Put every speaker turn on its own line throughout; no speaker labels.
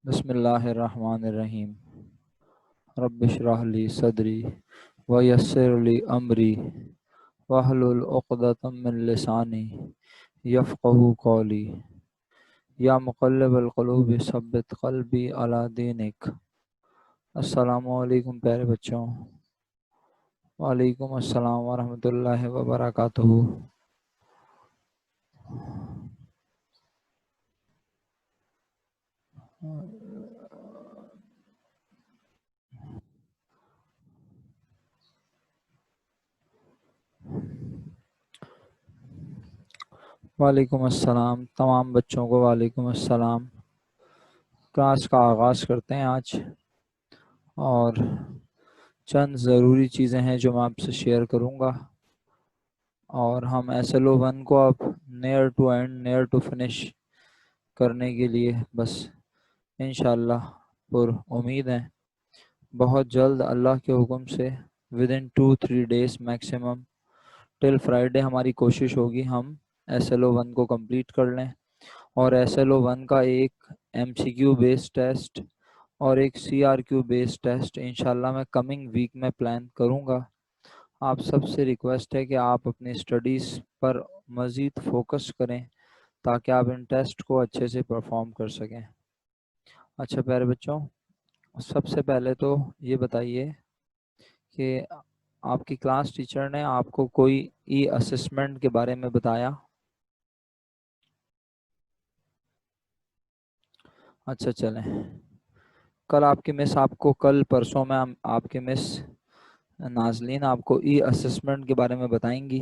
बिस्मिल्लाहिर्रहमानिर्रहीम। रब्बिश्रह ली सदरी व यस्सिर ली अमरी वहलुल उक़दतम मिन लिसानी यफ़क़हू क़ौली। या मुक़ल्लिबल क़ुलूब सब्बित क़ल्बी अला दीनिक। अस्सलामु अलैकुम प्यारे बच्चों। वालेकुम अस्सलाम व रहमतुल्लाहि व बरकातुहू। वालेकुम अस्सलाम तमाम बच्चों को वालेकुम अस्सलाम। क्लास का आगाज़ करते हैं आज, और चंद ज़रूरी चीज़ें हैं जो मैं आपसे शेयर करूँगा, और हम SLO1 को अब near to end, near to finish करने के लिए बस इंशाल्लाह पुर उम्मीद हैं। बहुत जल्द अल्लाह के हुक्म से with in 2-3 days maximum till Friday हमारी कोशिश होगी हम SLO1 को कंप्लीट कर लें, और SLO1 का एक MCQ बेस्ड टेस्ट और एक CRQ बेस्ड टेस्ट इंशाल्लाह मैं कमिंग वीक में प्लान करूँगा। आप सबसे रिक्वेस्ट है कि आप अपनी स्टडीज़ पर मज़ीद फोकस करें ताकि आप इन टेस्ट को अच्छे से परफॉर्म कर सकें। अच्छा प्यारे बच्चों, सबसे पहले तो ये बताइए कि आपकी क्लास टीचर ने आपको कोई असेसमेंट के बारे में बताया? अच्छा चलें, कल आपकी मिस आपको कल परसों में आपकी मिस नाजलीन आपको असेसमेंट के बारे में बताएंगी,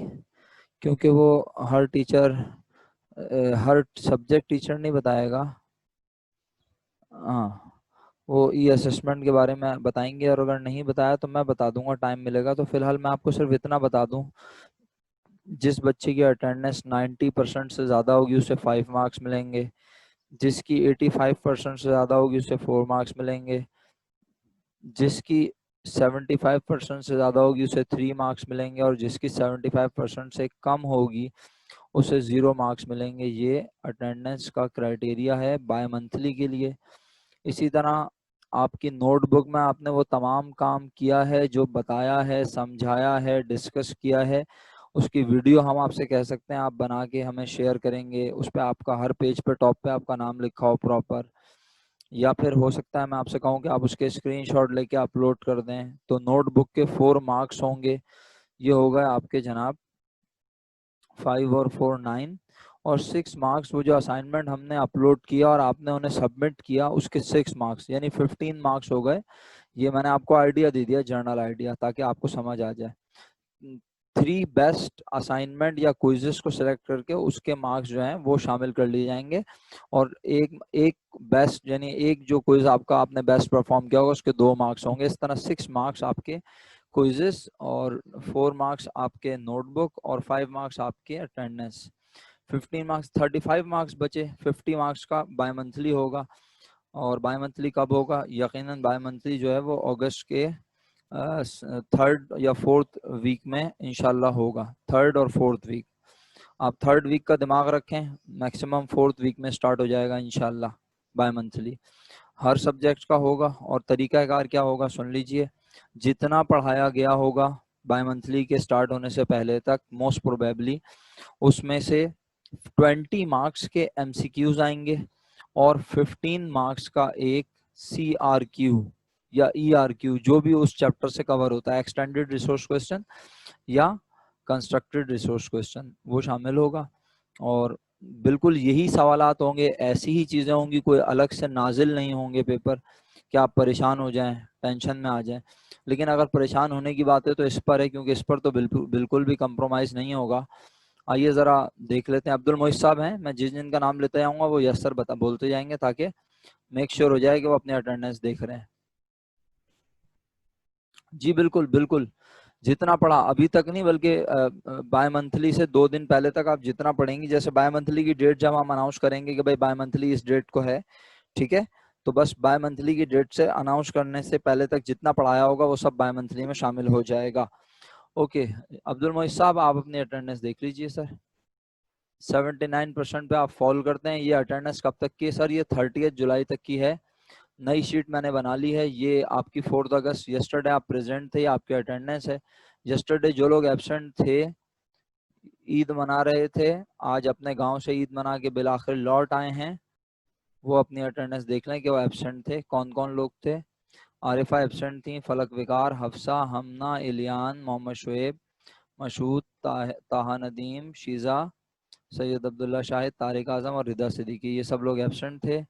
क्योंकि वो हर टीचर हर सब्जेक्ट टीचर नहीं बताएगा। हाँ, वो असेसमेंट के बारे में बताएंगे, और अगर नहीं बताया तो मैं बता दूंगा, टाइम मिलेगा तो। फिलहाल मैं आपको सिर्फ इतना बता दूं, जिस बच्चे की अटेंडेंस 90% से ज़्यादा होगी उसे 5 मार्क्स मिलेंगे, जिसकी 85% से ज़्यादा होगी उसे 4 मार्क्स मिलेंगे, जिसकी 75% से ज़्यादा होगी उसे 3 मार्क्स मिलेंगे, और जिसकी 75% से कम होगी उसे 0 मार्क्स मिलेंगे। ये अटेंडेंस का क्राइटेरिया है बाय मंथली के लिए। इसी तरह आपकी नोटबुक में आपने वो तमाम काम किया है जो बताया है, समझाया है, डिस्कस किया है, उसकी वीडियो हम आपसे कह सकते हैं आप बना के हमें शेयर करेंगे। उस पर आपका हर पेज पे टॉप पे आपका नाम लिखा हो प्रॉपर, या फिर हो सकता है मैं आपसे कहूँ कि आप उसके स्क्रीनशॉट लेके अपलोड कर दें। तो नोटबुक के 4 मार्क्स होंगे, ये होगा आपके जनाब 5 और 4 9, और 6 मार्क्स वो जो असाइनमेंट हमने अपलोड किया और आपने उन्हें सबमिट किया उसके 6 मार्क्स, यानी 15 मार्क्स हो गए। ये मैंने आपको आइडिया दे दिया, जर्नल आइडिया, ताकि आपको समझ आ जाए। 3 बेस्ट असाइनमेंट या क्विज़ेस को सिलेक्ट करके उसके मार्क्स जो हैं वो शामिल कर लिए जाएंगे, और एक एक बेस्ट यानी एक जो क्विज आपका आपने बेस्ट परफॉर्म किया होगा उसके 2 मार्क्स होंगे। इस तरह 6 मार्क्स आपके क्विज़ेस, और 4 मार्क्स आपके नोटबुक, और 5 मार्क्स आपके अटेंडेंस। 15 मार्क्स, 35 मार्क्स बचे। 50 मार्क्स का बाय मंथली होगा, और बाय मंथली कब होगा? यकीनन बाय मंथली जो है वो अगस्त के 3rd या 4th वीक में इंशाल्लाह होगा। 3rd और 4th वीक, आप 3rd वीक का दिमाग रखें, मैक्सिमम 4th वीक में स्टार्ट हो जाएगा इंशाल्लाह बाय मंथली। हर सब्जेक्ट का होगा, और तरीकाकार क्या होगा सुन लीजिए। जितना पढ़ाया गया होगा बाय मंथली के स्टार्ट होने से पहले तक, मोस्ट प्रोबेबली उसमें से 20 मार्क्स के MCQs आएंगे, और 15 मार्क्स का एक CRQ या ERQ, जो भी उस चैप्टर से कवर होता है, एक्सटेंडेड रिसोर्स क्वेश्चन या कंस्ट्रक्टेड रिसोर्स क्वेश्चन, वो शामिल होगा। और बिल्कुल यही सवालात होंगे, ऐसी ही चीज़ें होंगी, कोई अलग से नाजिल नहीं होंगे पेपर कि आप परेशान हो जाएं, टेंशन में आ जाएं। लेकिन अगर परेशान होने की बात है तो इस पर है, क्योंकि इस पर तो बिल्कुल भी कंप्रोमाइज़ नहीं होगा। आइए ज़रा देख लेते हैं। अब्दुल मोइस साहब हैं, मैं जिस जिनका नाम लेते जाऊँगा वो यस सर बोलते जाएंगे, ताकि मेक श्योर हो जाए कि वो अपनी अटेंडेंस देख रहे हैं। जी बिल्कुल बिल्कुल, जितना पढ़ा अभी तक नहीं, बल्कि बाय मंथली से 2 दिन पहले तक आप जितना पढ़ेंगी, जैसे बाय मंथली की डेट जब हम अनाउंस करेंगे कि भाई बाय मंथली इस डेट को है, ठीक है, तो बस बाय मंथली की डेट से अनाउंस करने से पहले तक जितना पढ़ाया होगा वो सब बाय मंथली में शामिल हो जाएगा। ओके अब्दुल मोइस साहब, आप अपनी अटेंडेंस देख लीजिए सर। 79% पे आप फॉलो करते हैं। ये अटेंडेंस कब तक की है सर? ये 30 जुलाई तक की है। नई शीट मैंने बना ली है। ये आपकी 4 अगस्त, यस्टरडे आप प्रेजेंट थे, आपकी अटेंडेंस है। यस्टरडे जो लोग एब्सेंट थे, ईद मना रहे थे, आज अपने गांव से ईद मना के बिलाखिर लौट आए हैं, वो अपनी अटेंडेंस देख लें कि वो एब्सेंट थे, कौन कौन लोग थे। आरिफा एब्सेंट थी, फलक विकार, हफ्सा, हमना, इलियान, मोहम्मद शुएब, मशहूद, ताहा नदीम, शीज़ा, सैयद अब्दुल्ला शाहिद, तारिक आज़म और रिदा सिद्दीकी, ये सब लोग एब्सेंट थे।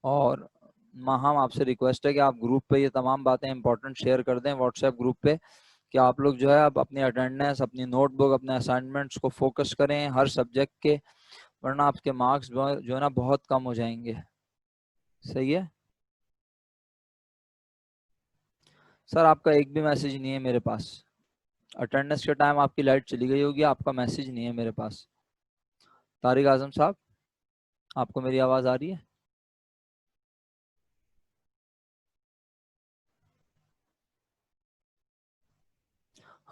और माहम आपसे रिक्वेस्ट है कि आप ग्रुप पे ये तमाम बातें इंपॉर्टेंट शेयर कर दें व्हाट्सएप ग्रुप पे, कि आप लोग जो है अब अपनी अटेंडेंस, अपनी नोटबुक, अपने असाइनमेंट्स को फोकस करें हर सब्जेक्ट के, वरना आपके मार्क्स जो है ना बहुत कम हो जाएंगे। सही है सर? आपका एक भी मैसेज नहीं है मेरे पास। अटेंडेंस के टाइम आपकी लाइट चली गई होगी, आपका मैसेज नहीं है मेरे पास। तारिक आजम साहब, आपको मेरी आवाज़ आ रही है?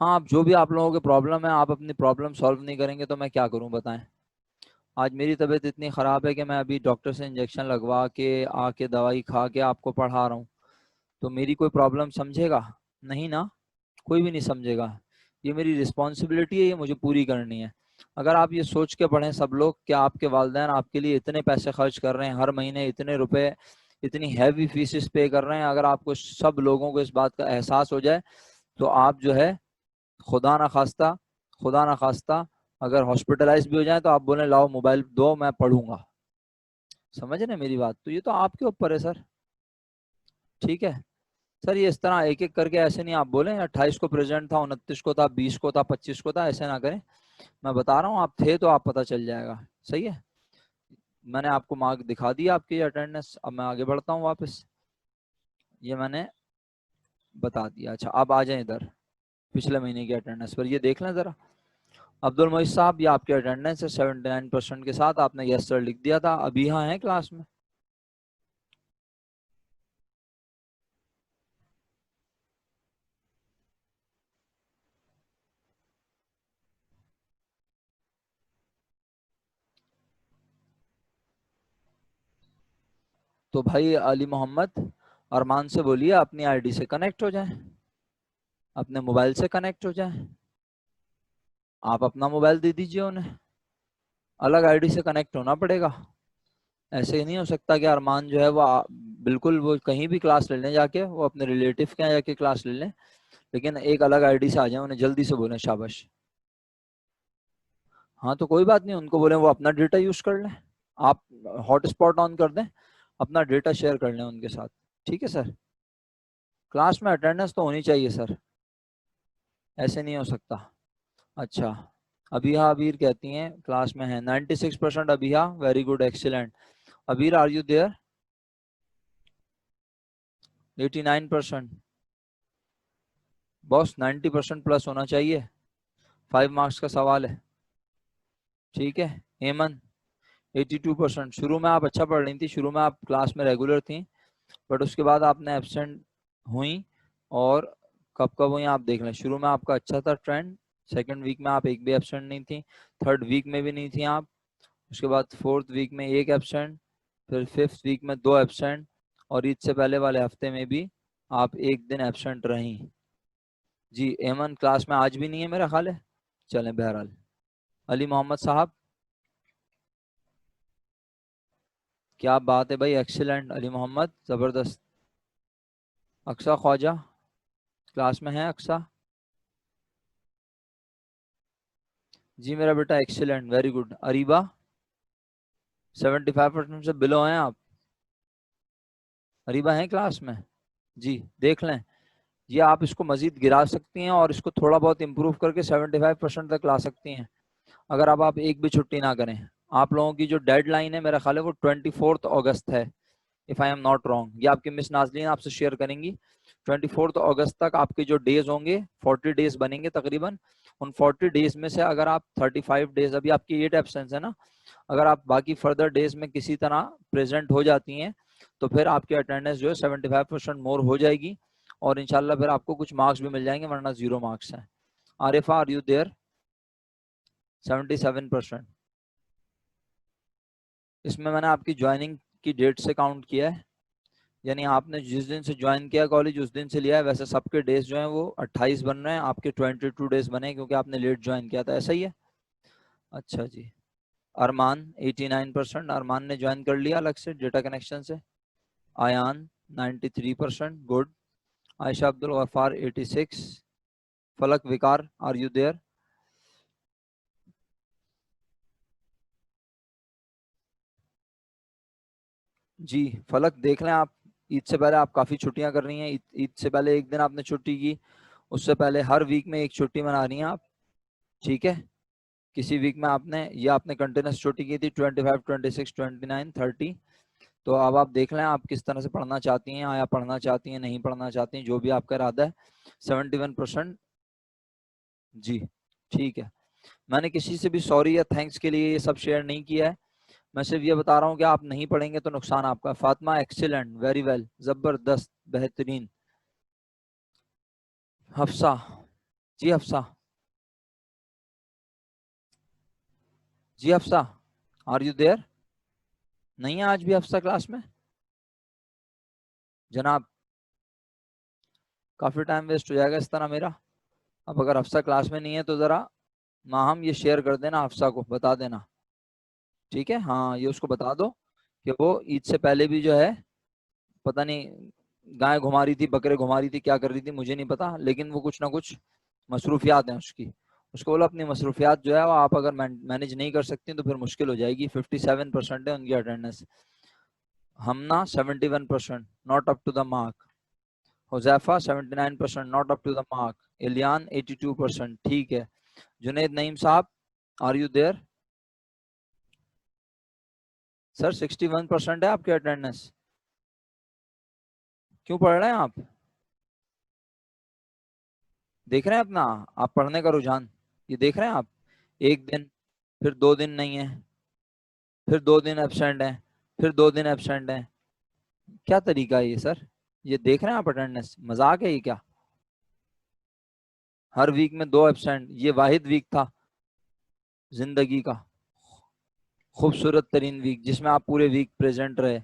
हाँ, अब जो भी आप लोगों की प्रॉब्लम है, आप अपनी प्रॉब्लम सॉल्व नहीं करेंगे तो मैं क्या करूं बताएं। आज मेरी तबीयत इतनी ख़राब है कि मैं अभी डॉक्टर से इंजेक्शन लगवा के आके दवाई खा के आपको पढ़ा रहा हूँ, तो मेरी कोई प्रॉब्लम समझेगा? नहीं ना, कोई भी नहीं समझेगा। ये मेरी रिस्पॉन्सिबिलिटी है, ये मुझे पूरी करनी है। अगर आप ये सोच के पढ़ें सब लोग कि आपके वालिदैन आपके लिए इतने पैसे खर्च कर रहे हैं, हर महीने इतने रुपए, इतनी हैवी फीसिस पे कर रहे हैं, अगर आपको सब लोगों को इस बात का एहसास हो जाए, तो आप जो है खुदा ना खास्ता, खुदा ना खास्ता अगर हॉस्पिटलाइज भी हो जाए तो आप बोलें लाओ मोबाइल दो मैं पढ़ूंगा। समझ रहे मेरी बात? तो ये तो आपके ऊपर है सर। ठीक है सर, ये इस तरह एक एक करके ऐसे नहीं आप बोलें 28 को प्रेजेंट था, 29 को था, 20 को था, 25 को था, ऐसे ना करें। मैं बता रहा हूँ आप थे तो आप पता चल जाएगा। सही है, मैंने आपको मार्क दिखा दिया आपकी अटेंडेंस, अब मैं आगे बढ़ता हूँ वापस। ये मैंने बता दिया। अच्छा, अब आ जाए इधर पिछले महीने की अटेंडेंस पर, ये देख लें जरा। अब्दुल मोइज साहब, ये आपके अटेंडेंस है 79% के साथ, आपने यस सर लिख दिया था, अभी यहाँ है क्लास में? तो भाई अली मोहम्मद, अरमान से बोलिए अपनी आईडी से कनेक्ट हो जाए, अपने मोबाइल से कनेक्ट हो जाए। आप अपना मोबाइल दे दीजिए उन्हें, अलग आईडी से कनेक्ट होना पड़ेगा। ऐसे ही नहीं हो सकता कि अरमान जो है वो बिल्कुल वो कहीं भी क्लास ले लें जाके, वो अपने रिलेटिव के यहाँ जाके क्लास ले लें, लेकिन एक अलग आईडी से आ जाए, उन्हें जल्दी से बोलें शाबाश। हाँ तो कोई बात नहीं, उनको बोलें वो अपना डेटा यूज कर लें, आप हॉटस्पॉट ऑन कर दें, अपना डेटा शेयर कर लें उनके साथ। ठीक है सर, क्लास में अटेंडेंस तो होनी चाहिए सर, ऐसे नहीं हो सकता। अच्छा, अबिहा अबीर कहती हैं क्लास में है 96%। Abiha very good, excellent. Abeer are you there? 89%। Boss 90% plus होना चाहिए, 5 मार्क्स का सवाल है। ठीक है हेमन, 82%। शुरू में आप अच्छा पढ़ रही थी, शुरू में आप क्लास में रेगुलर थी, बट उसके बाद आपने एब्सेंट हुई, और कब कब हुई आप देख लें। शुरू में आपका अच्छा था ट्रेंड, सेकंड वीक में आप एक भी एब्सेंट नहीं थी, थर्ड वीक में भी नहीं थी आप, उसके बाद फोर्थ वीक में एक एब्सेंट, फिर फिफ्थ वीक में 2 एब्सेंट, और ईद से पहले वाले हफ्ते में भी आप एक दिन एब्सेंट रही। जी एमन क्लास में आज भी नहीं है मेरा ख्याल है। चलें बहरहाल, अली मोहम्मद साहब, क्या बात है भाई, एक्सीलेंट अली मोहम्मद, ज़बरदस्त। अक्सा ख्वाजा क्लास में है? अक्सा जी मेरा बेटा एक्सीलेंट, वेरी गुड। अरीबा, 75% से बिलो हैं आप? अरीबा हैं क्लास में? जी देख लें, ये आप इसको मजीद गिरा सकती हैं और इसको थोड़ा बहुत इम्प्रूव करके 75% तक ला सकती हैं, अगर अब आप एक भी छुट्टी ना करें। आप लोगों की जो डेडलाइन है मेरा ख्याल है वो 24 अगस्त है, if I am not wrong. ये आपकी मिस नाजलीन आपसे शेयर करेंगी। 24 अगस्त तक आपके जो डेज होंगे, 40 डेज बनेंगे तकरीबन। उन 40 डेज में से अगर आप 35 डेज, अभी आपकी 8 एब्सेंस है ना, अगर आप बाकी फर्दर डेज में किसी तरह प्रेजेंट हो जाती हैं, तो फिर आपकी अटेंडेंस जो है 75% मोर हो जाएगी, और इंशाल्लाह फिर आपको कुछ मार्क्स भी मिल जाएंगे, वरना 0 मार्क्स हैं। Arifa are you there? 77%। इसमें मैंने आपकी ज्वाइनिंग की डेट से काउंट किया है, यानी आपने जिस दिन से ज्वाइन किया कॉलेज उस दिन से लिया है, वैसे सबके डेज जो हैं वो 28 बन रहे हैं, आपके 22 डेज बने क्योंकि आपने लेट ज्वाइन किया था, ऐसा ही है। अच्छा जी। अरमान 89%, अरमान ने ज्वाइन कर लिया अलग से डेटा कनेक्शन से। आयान 93%, गुड। आयशा अब्दुल गफ्फार 86। फलक विकार, आर यू देयर? जी। फलक देख लें आप, ईद से पहले आप काफ़ी छुट्टियां कर रही हैं, ईद ईद से पहले एक दिन आपने छुट्टी की, उससे पहले हर वीक में एक छुट्टी मना रही हैं आप। ठीक है। किसी वीक में आपने, ये आपने कंटिन्यूस छुट्टी की थी 25, 26, 29, 30। तो अब आप देख लें आप किस तरह से पढ़ना चाहती हैं, या पढ़ना चाहती हैं, नहीं पढ़ना चाहती हैं, जो भी आपका इरादा है। 71%। जी। ठीक है। मैंने किसी से भी सॉरी या थैंक्स के लिए ये सब शेयर नहीं किया है। मैं सिर्फ ये बता रहा हूँ कि आप नहीं पढ़ेंगे तो नुकसान आपका। फातिमा एक्सीलेंट, वेरी वेल, जबरदस्त, बेहतरीन। हफ्सा। जी हफ्सा। जी हफ्सा, आर यू देयर? नहीं है आज भी हफ्सा क्लास में? जनाब, काफी टाइम वेस्ट हो जाएगा इस तरह मेरा। अब अगर हफ्सा क्लास में नहीं है तो जरा माहम ये शेयर कर देना, हफ्सा को बता देना। ठीक है, हाँ ये उसको बता दो कि वो ईद से पहले भी जो है, पता नहीं गाय घुमा रही थी, बकरे घुमा रही थी, क्या कर रही थी मुझे नहीं पता, लेकिन वो कुछ ना कुछ मसरूफियात हैं उसकी। उसको बोला अपनी मसरूफियात जो है वो आप अगर मैनेज नहीं कर सकती तो फिर मुश्किल हो जाएगी। 57% है उनकी attendance. Hamna 71%, not up to the mark. Huzaifa 79%, not up to the mark. Ilyan 82%, ठीक है। जुनेद नईम साहब, आर यू देयर? सर 61% है आपकी अटेंडेंस। क्यों पढ़ रहे हैं आप? देख रहे हैं अपना, आप पढ़ने का रुझान, ये देख रहे हैं आप? एक दिन, फिर 2 दिन नहीं है, फिर 2 दिन एबसेंट है, फिर 2 दिन एबसेंट है। क्या तरीका है ये सर? ये देख रहे हैं आप अटेंडेंस, मजाक है ये क्या? हर वीक में 2 एबसेंट, ये वाहिद वीक था जिंदगी का, खूबसूरत तरीन वीक जिसमें आप पूरे वीक प्रेजेंट रहे,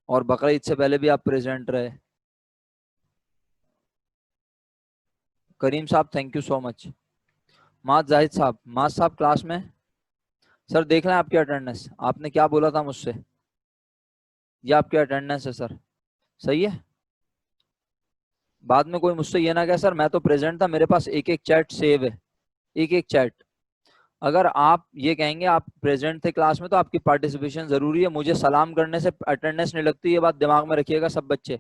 और बकरीद से पहले भी आप प्रेजेंट रहे। करीम साहब थैंक यू सो मच। माज जाहिद साहब, माज साहब क्लास में? सर देख लें आपकी अटेंडेंस, आपने क्या बोला था मुझसे, ये आपकी अटेंडेंस है सर, सही है। बाद में कोई मुझसे ये ना कहे सर मैं तो प्रेजेंट था, मेरे पास एक एक चैट सेव है, एक एक चैट। अगर आप ये कहेंगे आप प्रेजेंट थे क्लास में तो आपकी पार्टिसिपेशन जरूरी है, मुझे सलाम करने से अटेंडेंस नहीं लगती, ये बात दिमाग में रखिएगा सब बच्चे।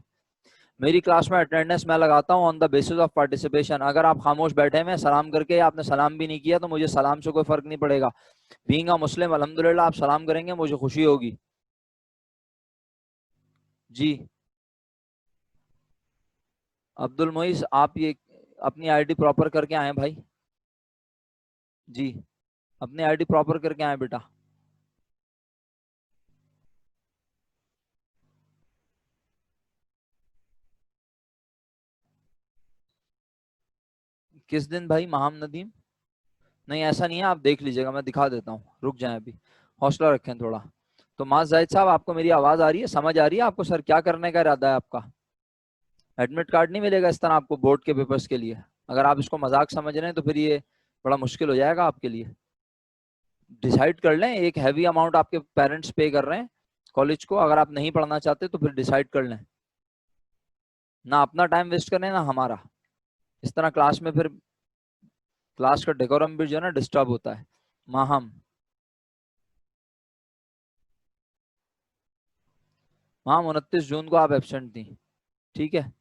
मेरी क्लास में अटेंडेंस मैं लगाता हूँ on the basis of participation. अगर आप खामोश बैठे में सलाम करके आपने सलाम भी नहीं किया तो मुझे सलाम से कोई फर्क नहीं पड़ेगा। बीइंग अ मुस्लिम अल्हम्दुलिल्लाह, आप सलाम करेंगे मुझे खुशी होगी। जी। अब्दुल मोइस, आप ये अपनी आईडी प्रॉपर करके आए भाई। जी, अपनी आईडी प्रॉपर करके आए बेटा। किस दिन भाई महाम नदीम? नहीं ऐसा नहीं है, आप देख लीजिएगा, मैं दिखा देता हूँ, रुक जाए अभी, हौसला रखें थोड़ा। तो माज जाहिद साहब, आपको मेरी आवाज आ रही है, समझ आ रही है आपको सर क्या करने का इरादा है आपका? एडमिट कार्ड नहीं मिलेगा इस तरह आपको बोर्ड के पेपर्स के लिए। अगर आप इसको मजाक समझ रहे हैं तो फिर ये बड़ा मुश्किल हो जाएगा आपके लिए। डिसाइड कर लें, एक हैवी अमाउंट आपके पेरेंट्स पे कर रहे हैं कॉलेज को, अगर आप नहीं पढ़ना चाहते तो फिर डिसाइड कर लें, ना अपना टाइम वेस्ट करें ना हमारा। इस तरह क्लास में फिर क्लास का डेकोरम भी जो है ना डिस्टर्ब होता है। माहम, माहम 29 जून को आप एबसेंट थी, ठीक है।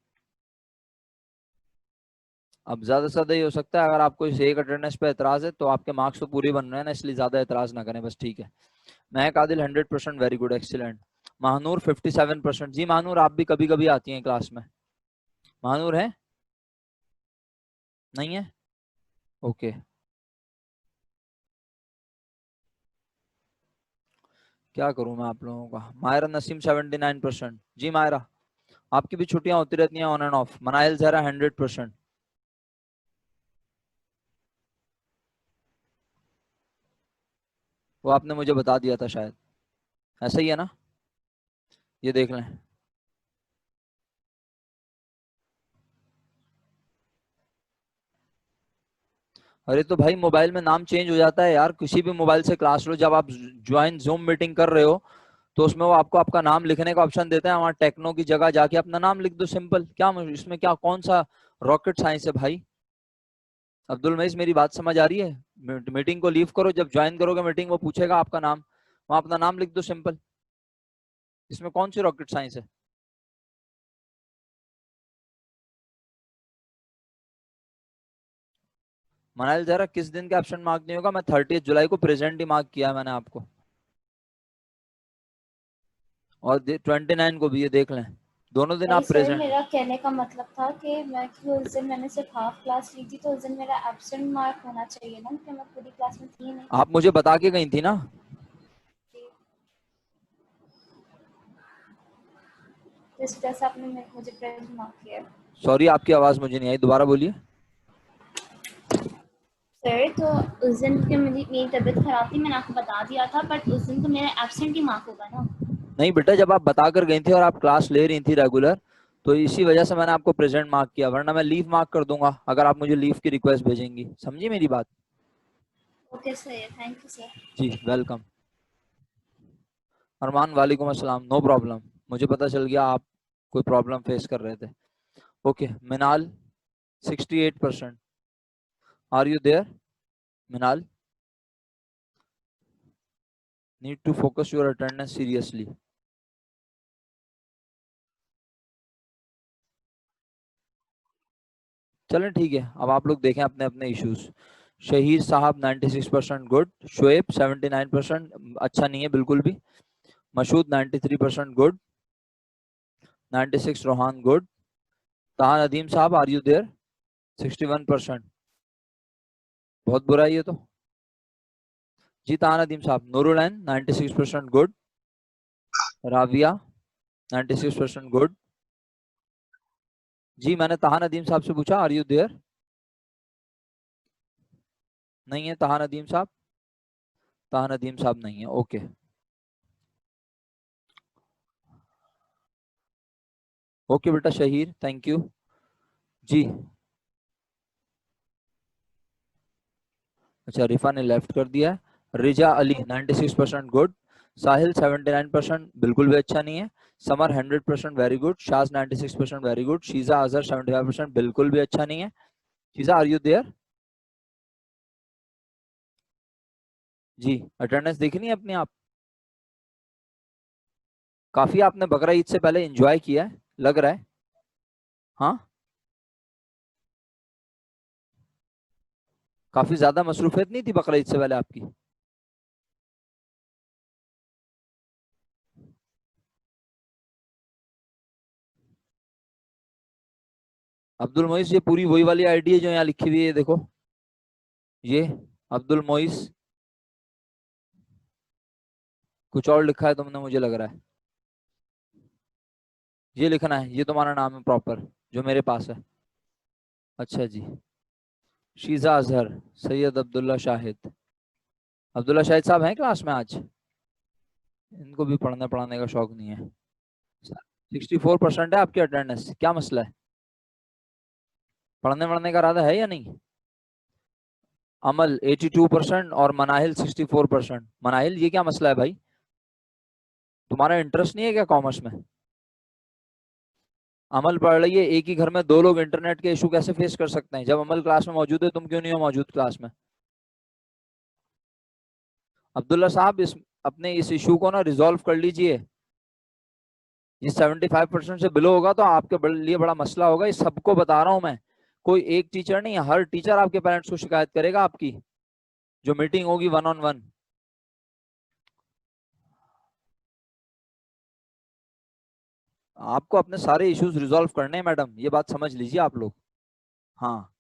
अब ज्यादा से ज्यादा ये हो सकता है, अगर आपको इस एक अटेंडेंस पे एतराज है तो आपके मार्क्स तो पूरे बन रहे हैं ना, इसलिए ज्यादा एतराज ना करें बस, ठीक है। महक Adil 100%, very good, excellent. Mahnoor 57%। जी महानूर, आप भी कभी कभी आती हैं क्लास में? महानूर है? नहीं है? ओके। क्या करूं मैं आप लोगों का। मायरा नसीम 79%। जी मायरा, आपकी भी छुट्टियां होती रहती हैं ऑन एंड ऑफ। मनाइल जहरा 100%। वो आपने मुझे बता दिया था शायद, ऐसा ही है ना? ये देख लें, अरे तो भाई मोबाइल में नाम चेंज हो जाता है यार, किसी भी मोबाइल से क्लास लो, जब आप ज्वाइन जूम मीटिंग कर रहे हो तो उसमें वो आपको आपका नाम लिखने का ऑप्शन देता है, वहां टेक्नो की जगह जाके अपना नाम लिख दो, सिंपल। क्या इसमें क्या कौन सा रॉकेट साइंस है भाई? अब्दुल मईस, मेरी बात समझ आ रही है? मीटिंग को लीव करो, जब ज्वाइन करोगे मीटिंग वो पूछेगा आपका नाम, वहां अपना नाम लिख दो, सिंपल। इसमें कौन सी रॉकेट साइंस है? मनाइल जरा, किस दिन का एब्सेंट मार्क नहीं होगा? मैं 30 जुलाई को प्रेजेंट ही मार्क किया है मैंने आपको, और 29 को भी, ये देख लें, दोनों दिन
नहीं
आप
सर,
प्रेजेंट।
मेरा कहने का मतलब था कि मैं कि उस दिन मैंने सिर्फ हाफ क्लास ली थी, तो उस दिन मेरा एब्सेंट मार्क होना चाहिए ना, कि मैं पूरी क्लास में थी नहीं।
आप मुझे बता के गई थी ना।
जी, तो इस वजह से आपने मुझे प्रेजेंट मार्क किया।
सॉरी, आपकी आवाज मुझे नहीं आई, दोबारा बोलिए।
सर, तो उस दिन की मेरी तबीयत खराब थी, मैंने आपको बता दिया था, बट उस दिन तो मेरा एब्सेंट ही मार्क होगा ना।
नहीं बेटा, जब आप बता कर गई थी और आप क्लास ले रही थी रेगुलर, तो इसी वजह से मैंने आपको प्रेजेंट मार्क किया, वरना मैं लीव मार्क कर दूंगा अगर आप मुझे लीव की रिक्वेस्ट भेजेंगी। समझी मेरी बात?
Okay sir, thank you sir.
जी वेलकम। अरमान, वालेकुम अस्सलाम, नो प्रॉब्लम। मुझे पता चल गया आप कोई प्रॉब्लम फेस कर रहे थे। Okay Minal, 68%। Are you there Minal? Need to focus your attendance seriously. चलें ठीक है, अब आप लोग देखें अपने अपने इश्यूज। शहीद साहब 96% गुड, शुएब 79%, अच्छा नहीं है बिल्कुल भी। Mashhood 93% good, 96 Rohan good. ताहा नदीम साहब, आर यू देयर? 61%, बहुत बुरा है ये तो। जी ताहा नदीम साहब। नूरुलैन 96% गुड। राविया 96% गुड। जी मैंने ताहा नदीम साहब से पूछा, आर यू देयर? नहीं है ताहा नदीम साहब, ताहा नदीम साहब नहीं है, ओके। ओके बेटा शहीर, थैंक यू। जी, अच्छा रिफा ने लेफ्ट कर दिया है। रिजा अली 96% गुड। साहिल 79%, बिल्कुल भी अच्छा नहीं है। Samar 100% very good. Shaz 96% very good. Sheeza Azhar 75%, बिल्कुल भी अच्छा नहीं है। Sheeza are you there? जी, अटेंडेंस देखनी है अपनी आप? काफी आपने बकरा ईद से पहले एंजॉय किया है लग रहा है। हाँ, काफी ज्यादा मसरूफियत नहीं थी बकरा ईद से पहले आपकी? अब्दुल मोइस, ये पूरी वही वाली आईडी है जो यहाँ लिखी हुई है, देखो ये अब्दुल मोइस, कुछ और लिखा है तुमने मुझे लग रहा है। ये लिखना है, ये तुम्हारा नाम है प्रॉपर जो मेरे पास है। अच्छा जी। शीजा अजहर, सैयद अब्दुल्ला शाहिद। अब्दुल्ला शाहिद साहब हैं क्लास में आज? इनको भी पढ़ने पढ़ाने का शौक नहीं है। 64% है आपकी अटेंडेंस, क्या मसला है? पढ़ने वढ़ने का इरादा है या नहीं? अमल 82% और मनाहिल 64%। मनाहिल, ये क्या मसला है भाई? तुम्हारा इंटरेस्ट नहीं है क्या कॉमर्स में? अमल पढ़ रही है, एक ही घर में दो लोग इंटरनेट के इशू कैसे फेस कर सकते हैं? जब अमल क्लास में मौजूद है, तुम क्यों नहीं हो मौजूद क्लास में? अब्दुल्ला साहब, इस अपने इस इशू को ना रिजॉल्व कर लीजिए। ये 75% से बिलो होगा तो आपके लिए बड़ा मसला होगा, ये सबको बता रहा हूं मैं। कोई एक टीचर नहीं, हर टीचर आपके पेरेंट्स को शिकायत करेगा आपकी, जो मीटिंग होगी 1-on-1। आपको अपने सारे इश्यूज रिजॉल्व करने हैं मैडम, ये बात समझ लीजिए आप लोग। हाँ,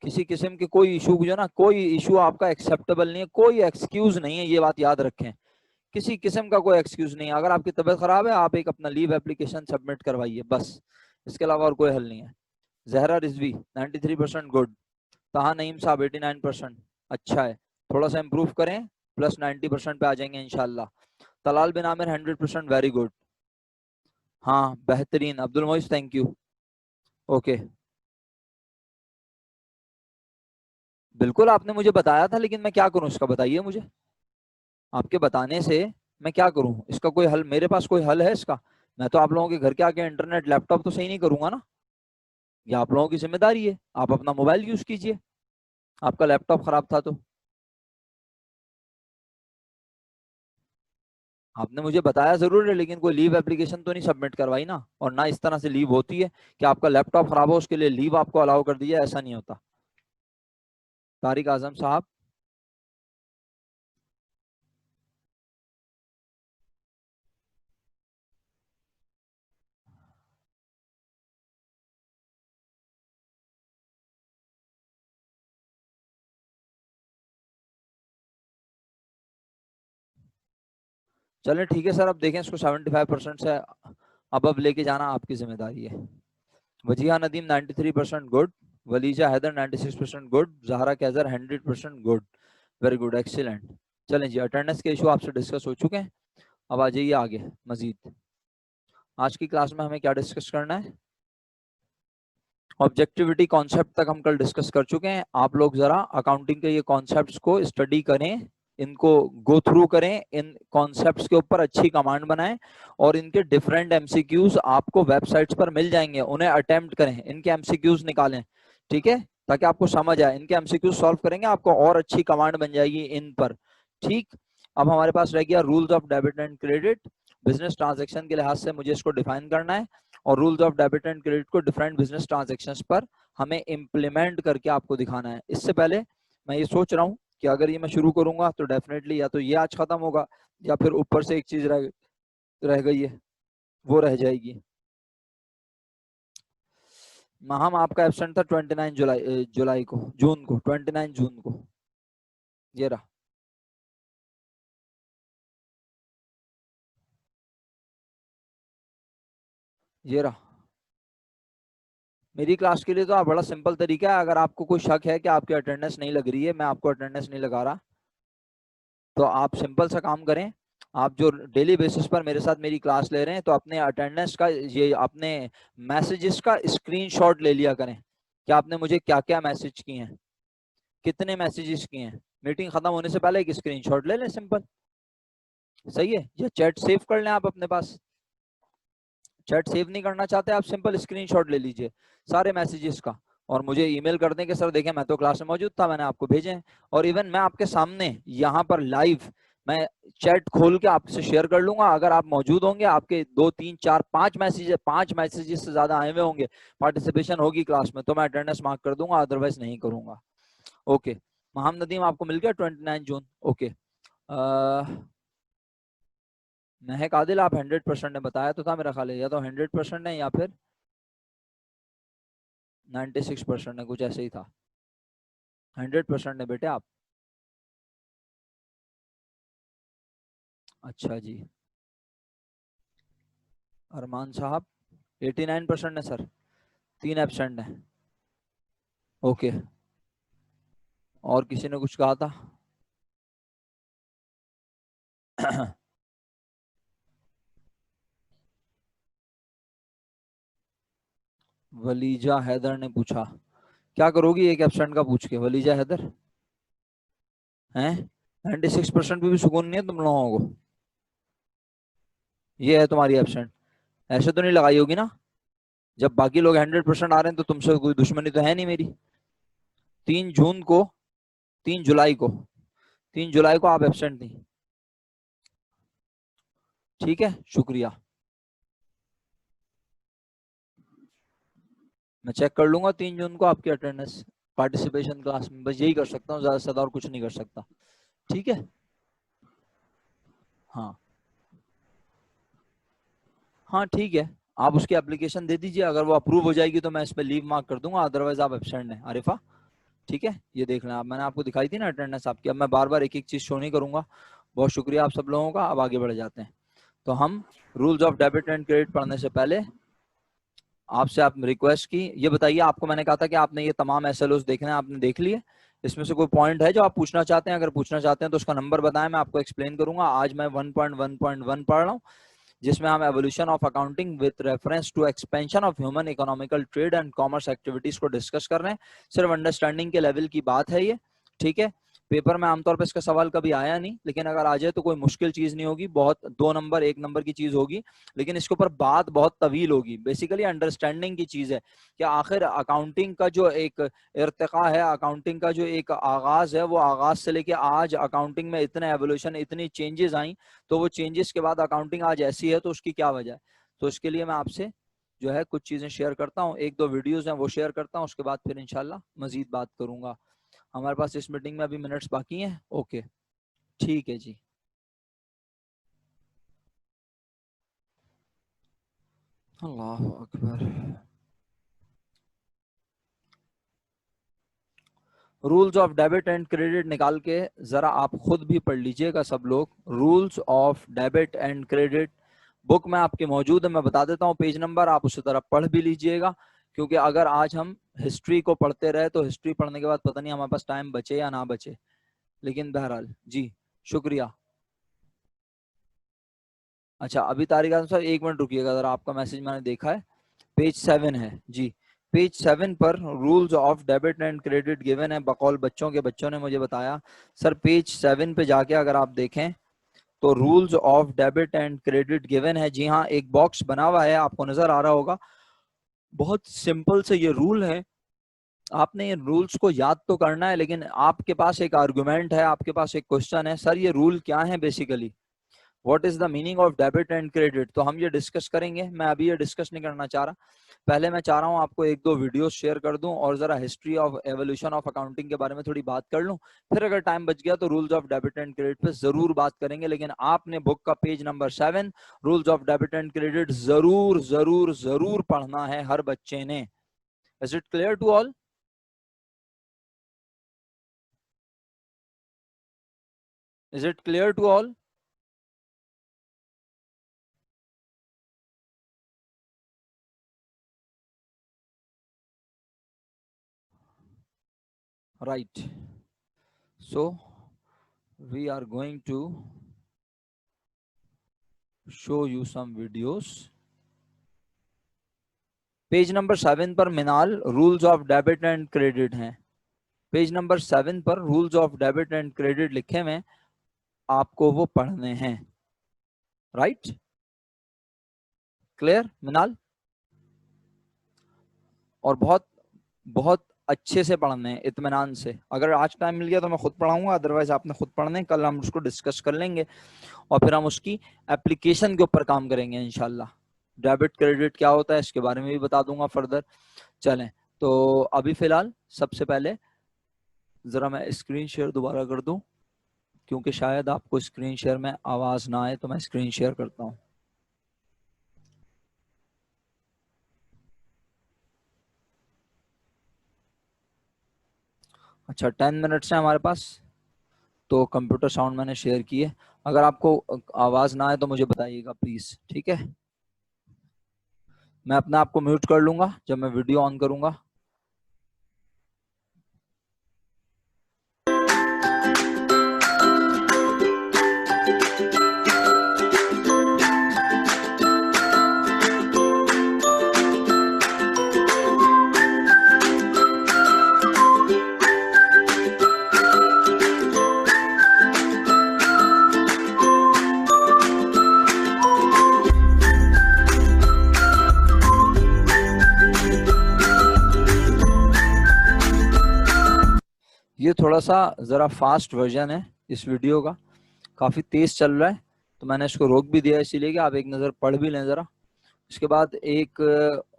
किसी किस्म के कोई इशू जो ना, कोई इशू आपका एक्सेप्टेबल नहीं है, कोई एक्सक्यूज नहीं है, ये बात याद रखें। किसी किस्म का कोई एक्सक्यूज नहीं है। अगर आपकी तबीयत खराब है, आप एक अपना लीव एप्लीकेशन सबमिट करवाइए बस, इसके अलावा और कोई हल नहीं है। जहरा रिजवी 93% गुड। ताहा नईम साहब 89%, अच्छा है, थोड़ा सा इंप्रूव करें, प्लस 90% पे आ जाएंगे इंशाल्लाह। Talal bin Aamir 100% very good. हाँ बेहतरीन। Abdul Moiz thank you. Okay. बिल्कुल आपने मुझे बताया था, लेकिन मैं क्या करूं इसका, बताइए मुझे। आपके बताने से मैं क्या करूं, इसका कोई हल मेरे पास कोई हल है इसका? मैं तो आप लोगों के घर के आके इंटरनेट लैपटॉप तो सही नहीं करूंगा ना। ये आप लोगों की जिम्मेदारी है, आप अपना मोबाइल यूज कीजिए। आपका लैपटॉप खराब था तो आपने मुझे बताया जरूर है, लेकिन कोई लीव एप्लीकेशन तो नहीं सबमिट करवाई ना, और ना इस तरह से लीव होती है कि आपका लैपटॉप खराब हो उसके लिए लीव आपको अलाउ कर दी जाए, ऐसा नहीं होता। तारिक आजम साहब। चलें ठीक है सर, अब देखें इसको 75% से अब लेके जाना आपकी जिम्मेदारी है। Wajiha Nadeem 93% good, Walija Haider 96% good, Zahra Qaiser 100% good. Very good, excellent. चलें जी, अटेंडेंस के इशू आपसे डिस्कस हो चुके हैं। अब आ जाइए आगे मजीद। आज की क्लास में हमें क्या डिस्कस करना है? ऑब्जेक्टिविटी कॉन्सेप्ट तक हम कल डिस्कस कर चुके हैं। आप लोग जरा अकाउंटिंग के ये कॉन्सेप्ट्स को स्टडी करें, इनको गो थ्रू करें, इन कॉन्सेप्ट्स के ऊपर अच्छी कमांड बनाएं, और इनके डिफरेंट एमसीक्यूज आपको वेबसाइट्स पर मिल जाएंगे, उन्हें अटेम्प्ट करें, इनके एमसीक्यूज निकालें। ठीक है, ताकि आपको समझ आए। इनके एमसीक्यूज सॉल्व करेंगे, आपको और अच्छी कमांड बन जाएगी इन पर। ठीक। अब हमारे पास रह गया rules of debit and credit. Business transaction के लिहाज से मुझे इसको डिफाइन करना है, और rules of debit and credit को डिफरेंट बिजनेस ट्रांजैक्शंस पर हमें इम्प्लीमेंट करके आपको दिखाना है। इससे पहले मैं ये सोच रहा हूँ कि अगर ये मैं शुरू करूंगा तो डेफिनेटली या तो ये आज खत्म होगा, या फिर ऊपर से एक चीज रह गई है, वो रह जाएगी। हम आपका एब्सेंट था 29 जुलाई को, जून को, 29 जून को। ये रहा। ये रहा। मेरी क्लास के लिए तो आप बड़ा सिंपल तरीका है, अगर आपको कोई शक है कि आपकी अटेंडेंस नहीं लग रही है, मैं आपको अटेंडेंस नहीं लगा रहा, तो आप सिंपल सा काम करें। आप जो डेली बेसिस पर मेरे साथ मेरी क्लास ले रहे हैं, तो अपने अटेंडेंस का, ये अपने मैसेजेस का स्क्रीनशॉट ले लिया करें कि आपने मुझे क्या क्या मैसेज किए हैं, कितने मैसेजेस किए हैं। मीटिंग खत्म होने से पहले एक स्क्रीनशॉट ले लें, सिंपल। सही है, या चैट सेव कर लें आप अपने पास। चैट सेव नहीं करना चाहते आप, सिंपल स्क्रीनशॉट ले लीजिए सारे मैसेजेस का, और मुझे ईमेल कर दें कि सर देखें मैं तो क्लास में मौजूद था, मैंने आपको भेजे हैं। और इवन मैं आपके सामने यहाँ पर लाइव मैं चैट खोल के आपसे शेयर कर लूंगा। अगर आप मौजूद होंगे, आपके 2 3 4 5 मैसेजेस से ज्यादा आए हुए होंगे, पार्टिसिपेशन होगी क्लास में, तो मैं अटेंडेंस मार्क कर दूंगा, अदरवाइज नहीं करूंगा। ओके। महम नदीम आपको मिल गया 29 जून। ओके। महक आदिल आप 100% ने बताया तो था मेरा ख्याल है, या तो 100% है या फिर 96% है, कुछ ऐसे ही था। 100% है बेटे आप। अच्छा जी। अरमान साहब 89% है सर, 3 एब्सेंट है। ओके। और किसी ने कुछ कहा था? वलीजा हैदर ने पूछा, क्या करोगी एक एब्सेंट का पूछ के, वलीजा हैदर हैं? 96% पे भी सुकून नहीं है तुम लोगों को? ये है तुम्हारी एब्सेंट? ऐसे तो नहीं लगाई होगी ना? जब बाकी लोग 100% आ रहे हैं तो तुमसे कोई दुश्मनी तो है नहीं मेरी। 3 जून को, 3 जुलाई को, 3 जुलाई को आप एब्सेंट थी। ठीक है, शुक्रिया। मैं चेक कर लूंगा 3 जून को आपकी अटेंडेंस पार्टिसिपेशन क्लास में, बस यही कर सकता हूँ, ज्यादा से ज्यादा और कुछ नहीं कर सकता। ठीक है। हाँ। हाँ ठीक है, आप उसकी एप्लीकेशन दे दीजिए, अगर वो अप्रूव हो जाएगी तो मैं इस पर लीव मार्क कर दूंगा, अदरवाइज आप एब्सेंट हैं आरिफा। ठीक है, ये देख लें आप, मैंने आपको दिखाई थी ना अटेंडेंस आपकी, अब मैं बार बार एक एक चीज शो नहीं करूंगा। बहुत शुक्रिया आप सब लोगों का। अब आगे बढ़ जाते हैं। तो हम rules of debit and credit पढ़ने से पहले आपसे आप रिक्वेस्ट की, ये बताइए, आपको मैंने कहा था कि आपने ये तमाम एसएलओस देखने हैं, आपने देख लिए? इसमें से कोई पॉइंट है जो आप पूछना चाहते हैं? अगर पूछना चाहते हैं तो उसका नंबर बताएं, मैं आपको एक्सप्लेन करूंगा। आज मैं 1.1.1 पढ़ रहा हूँ, जिसमें हम evolution of accounting with reference to expansion of human economical trade and commerce activities को डिस्कस कर रहे हैं। सिर्फ अंडरस्टैंडिंग के लेवल की बात है ये, ठीक है। पेपर में आमतौर पर इसका सवाल कभी आया नहीं, लेकिन अगर आ जाए तो कोई मुश्किल चीज नहीं होगी, बहुत 2 नंबर 1 नंबर की चीज होगी, लेकिन इसके ऊपर बात बहुत तवील होगी। बेसिकली अंडरस्टैंडिंग की चीज है कि आखिर अकाउंटिंग का जो एक इर्तिका है, अकाउंटिंग का जो एक आगाज है, वो आगाज से लेके आज अकाउंटिंग में इतने एवोल्यूशन, इतनी चेंजेस आई, तो वो चेंजेस के बाद अकाउंटिंग आज ऐसी है तो उसकी क्या वजह है। तो इसके लिए मैं आपसे जो है कुछ चीजें शेयर करता हूँ, 1-2 वीडियोस हैं वो शेयर करता हूँ, उसके बाद फिर इंशाल्लाह मजीद बात करूंगा। हमारे पास इस मीटिंग में अभी मिनट्स बाकी हैं। ओके, ठीक है जी। अल्लाह अकबर। Rules of debit and credit निकाल के जरा आप खुद भी पढ़ लीजिएगा सब लोग। Rules of debit and credit book में आपके मौजूद है, मैं बता देता हूँ पेज नंबर, आप उसी तरह पढ़ भी लीजिएगा, क्योंकि अगर आज हम हिस्ट्री को पढ़ते रहे तो हिस्ट्री पढ़ने के बाद पता नहीं हमारे पास टाइम बचे या ना बचे। लेकिन बहरहाल जी, शुक्रिया। अच्छा, अभी तारीख अनुसार 1 मिनट रुकिएगा जरा, आपका मैसेज मैंने देखा है। पेज 7 है जी, पेज 7 पर rules of debit and credit given है, बकौल बच्चों के, बच्चों ने मुझे बताया सर पेज 7 पे जाके अगर आप देखें तो rules of debit and credit given है। जी हाँ, एक बॉक्स बना हुआ है, आपको नजर आ रहा होगा। बहुत सिंपल से ये रूल है, आपने ये रूल्स को याद तो करना है, लेकिन आपके पास एक आर्गुमेंट है, आपके पास एक क्वेश्चन है, सर ये रूल क्या है basically, what is the meaning of debit and credit, तो हम ये डिस्कस करेंगे। मैं अभी ये डिस्कस नहीं करना चाह रहा, पहले मैं चाह रहा हूँ आपको 1-2 वीडियोस शेयर कर दूं और जरा history of evolution of accounting के बारे में थोड़ी बात कर लूं। फिर अगर टाइम बच गया तो rules of debit and credit पे जरूर बात करेंगे, लेकिन आपने बुक का page number 7 rules of debit and credit जरूर जरूर जरूर पढ़ना है हर बच्चे ने। Is it clear to all? Is it clear to all? Right, so we are going to show you some videos. Page number 7 पर Minal rules of debit and credit हैं, पेज नंबर 7 पर rules of debit and credit लिखे हुए, आपको वो पढ़ने हैं। Right, clear Minal? और बहुत बहुत अच्छे से पढ़ने हैं, इत्मीनान से। अगर आज टाइम मिल गया तो मैं खुद पढ़ाऊंगा, अदरवाइज आपने खुद पढ़ने, कल हम उसको डिस्कस कर लेंगे और फिर हम उसकी एप्लीकेशन के ऊपर काम करेंगे इंशाल्लाह। डेबिट क्रेडिट क्या होता है इसके बारे में भी बता दूंगा फर्दर। चलें, तो अभी फिलहाल सबसे पहले जरा मैं स्क्रीन शेयर दोबारा कर दूं, क्योंकि शायद आपको स्क्रीन शेयर में आवाज ना आए, तो मैं स्क्रीन शेयर करता हूं। अच्छा, 10 मिनट्स है हमारे पास, तो कंप्यूटर साउंड मैंने शेयर की है, अगर आपको आवाज ना आए तो मुझे बताइएगा प्लीज, ठीक है। मैं अपने आप को म्यूट कर लूंगा जब मैं वीडियो ऑन करूंगा। ये थोड़ा सा जरा फास्ट वर्जन है इस वीडियो का, काफी तेज चल रहा है, तो मैंने इसको रोक भी दिया इसीलिए कि आप एक नजर पढ़ भी लें जरा। इसके बाद एक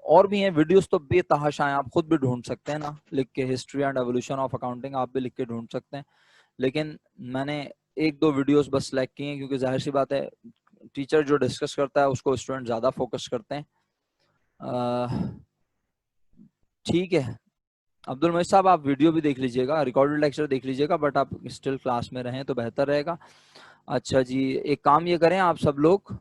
और भी है वीडियोस, तो बेतहाशा हैं, आप खुद भी ढूंढ सकते हैं ना लिख के, history and evolution of accounting आप भी लिख के ढूंढ सकते हैं, लेकिन मैंने 1-2 वीडियोस बस सेलेक्ट किए हैं, क्योंकि जाहिर सी बात है टीचर जो डिस्कस करता है उसको स्टूडेंट ज्यादा फोकस करते हैं। ठीक है, अब्दुल मजीद साहब आप वीडियो भी देख लीजिएगा, रिकॉर्डेड लेक्चर देख लीजिएगा, बट आप स्टिल क्लास में रहें तो बेहतर रहेगा। अच्छा जी, एक काम ये करें आप सब लोग,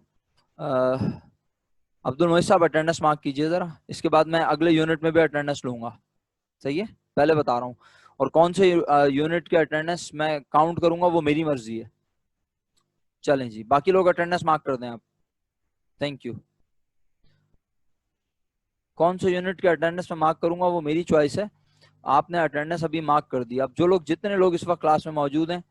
अब्दुल मजीद साहब अटेंडेंस मार्क कीजिए जरा, इसके बाद मैं अगले यूनिट में भी अटेंडेंस लूंगा, सही है, पहले बता रहा हूँ। और कौन से यूनिट के अटेंडेंस मैं काउंट करूंगा वो मेरी मर्जी है। चलें जी, बाकी लोग अटेंडेंस मार्क कर दें आप। Thank you. कौन से यूनिट के अटेंडेंस में मार्क करूंगा वो मेरी चॉइस है। आपने अटेंडेंस अभी मार्क कर दिया। अब जो लोग, जितने लोग इस वक्त क्लास में मौजूद हैं,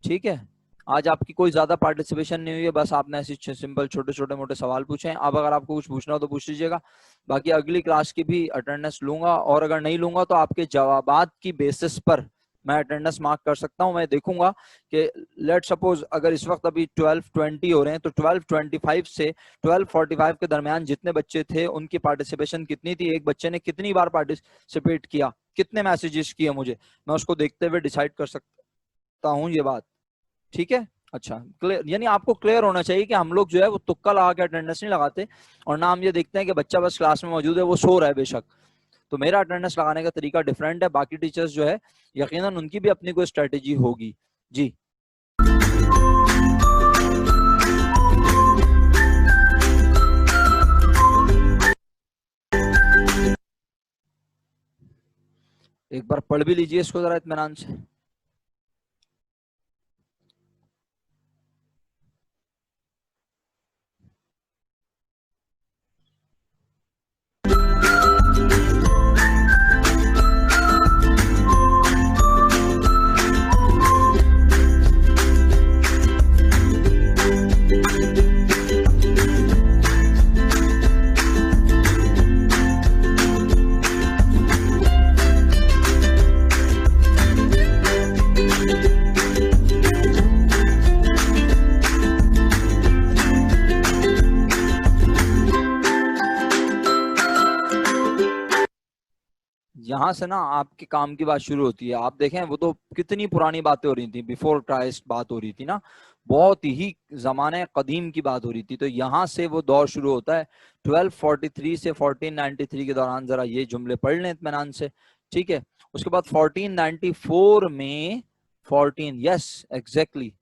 ठीक है, आज आपकी कोई ज्यादा पार्टिसिपेशन नहीं हुई है, बस आपने ऐसे सिंपल छोटे छोटे मोटे सवाल पूछे हैं। अब अगर आपको कुछ पूछना हो तो पूछ लीजिएगा। बाकी अगली क्लास की भी अटेंडेंस लूंगा, और अगर नहीं लूंगा तो आपके जवाबात की बेसिस पर मैं अटेंडेंस मार्क कर सकता हूं। मैं देखूंगा कि लेट सपोज अगर इस वक्त अभी 12:20 हो रहे हैं, तो 12:25 से 12:45 के दरमियान जितने बच्चे थे उनकी पार्टिसिपेशन कितनी थी, एक बच्चे ने कितनी बार पार्टिसिपेट किया, कितने मैसेजेस किए मुझे, मैं उसको देखते हुए डिसाइड कर सकता हूँ ये बात। ठीक है, अच्छा क्लियर, यानी आपको क्लियर होना चाहिए कि हम लोग जो है वो तुक्का लगा के अटेंडेंस नहीं लगाते, और ना हम ये देखते हैं कि बच्चा बस क्लास में मौजूद है, वो सो रहा है बेशक। तो मेरा अटेंडेंस लगाने का तरीका डिफरेंट है। बाकी टीचर्स जो है यकीनन उनकी भी अपनी कोई स्ट्रेटेजी होगी। जी, एक बार पढ़ भी लीजिए इसको जरा इत्मीनान से। यहाँ से ना आपके काम की बात शुरू होती है। आप देखें वो तो कितनी पुरानी बातें हो रही थी, बिफोर क्राइस्ट बात हो रही थी ना, बहुत ही जमाने कदीम की बात हो रही थी। तो यहाँ से वो दौर शुरू होता है 1243 से 1493 के दौरान। जरा ये जुमले पढ़ लें इत्मीनान से, ठीक है। उसके बाद 1494 में 14, यस एग्जैक्टली,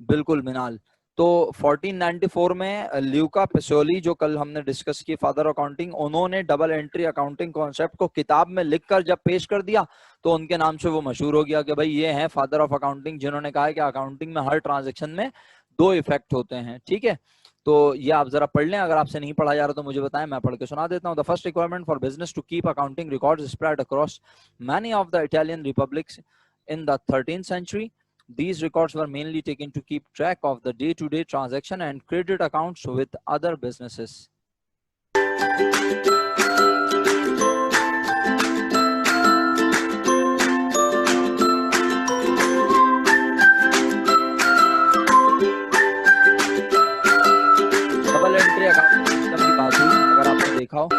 बिल्कुल मिनाल। तो 1494 में ल्यूका पेसोली, जो कल हमने डिस्कस की, फादर अकाउंटिंग, उन्होंने डबल एंट्री अकाउंटिंग कॉन्सेप्ट को किताब में लिखकर जब पेश कर दिया तो उनके नाम से वो मशहूर हो गया कि भाई ये हैं फादर ऑफ अकाउंटिंग, जिन्होंने कहा है कि अकाउंटिंग में हर ट्रांजेक्शन में दो इफेक्ट होते हैं। ठीक है, तो ये आप जरा पढ़ लें। अगर आपसे नहीं पढ़ा जा रहा तो मुझे बताएं, मैं पढ़ के सुना देता हूँ। The first requirement for business to keep accounting records spread across many of the Italian republics in the 13th century. These records were mainly taken to keep track of the day-to-day transaction and credit accounts with other businesses. Double entry accounting system की बात हुई, अगर आपने देखा हो।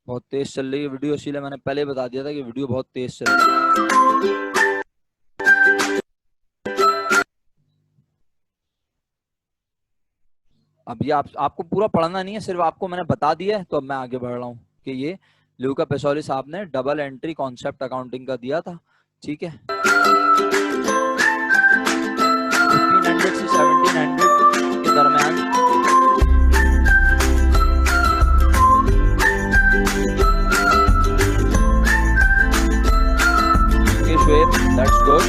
बहुत तेज चल रही है वीडियो, इसीलिए मैंने पहले बता दिया था कि वीडियो बहुत तेज चल रही है। अब ये आपको पूरा पढ़ना नहीं है, सिर्फ आपको मैंने बता दिया है, तो अब मैं आगे बढ़ रहा हूँ कि ये ल्यूका पेसोली साहब ने डबल एंट्री कॉन्सेप्ट अकाउंटिंग का दिया था। ठीक है, 1500 से 1700 के दरमियान That's good.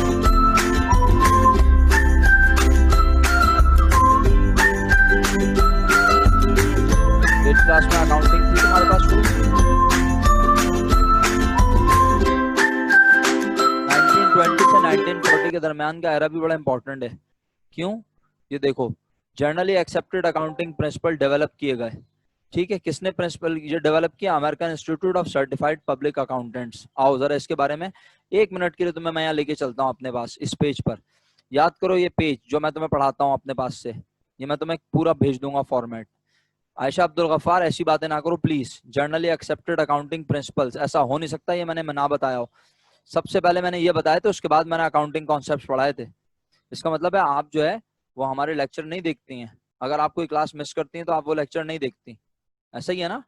Which क्लास में अकाउंटिंग थी तुम्हारे पास? 1920 से 1940 के दरमियान का एरा भी बड़ा इंपॉर्टेंट है। क्यों? ये देखो, generally accepted accounting principle develop किए गए। ठीक है, किसने प्रिंसिपल ये डेवलप किया? American institute of certified public accountants. आओ जरा इसके बारे में 1 मिनट के लिए तुम्हें मैं यहाँ लेके चलता हूँ अपने पास, इस पेज पर। याद करो ये पेज जो मैं तुम्हें पढ़ाता हूँ अपने पास से, ये मैं तुम्हें पूरा भेज दूंगा फॉर्मेट। आयशा अब्दुल गफ्फार ऐसी बातें ना करो please. Generally accepted accounting principles, ऐसा हो नहीं सकता ये मैंने ना बताया हो। सबसे पहले मैंने ये बताया था, उसके बाद मैंने अकाउंटिंग कॉन्सेप्ट पढ़ाए थे। इसका मतलब है आप जो है वो हमारे लेक्चर नहीं देखती हैं। अगर आप कोई क्लास मिस करती हैं तो आप वो लेक्चर नहीं देखती, ऐसा ही है ना।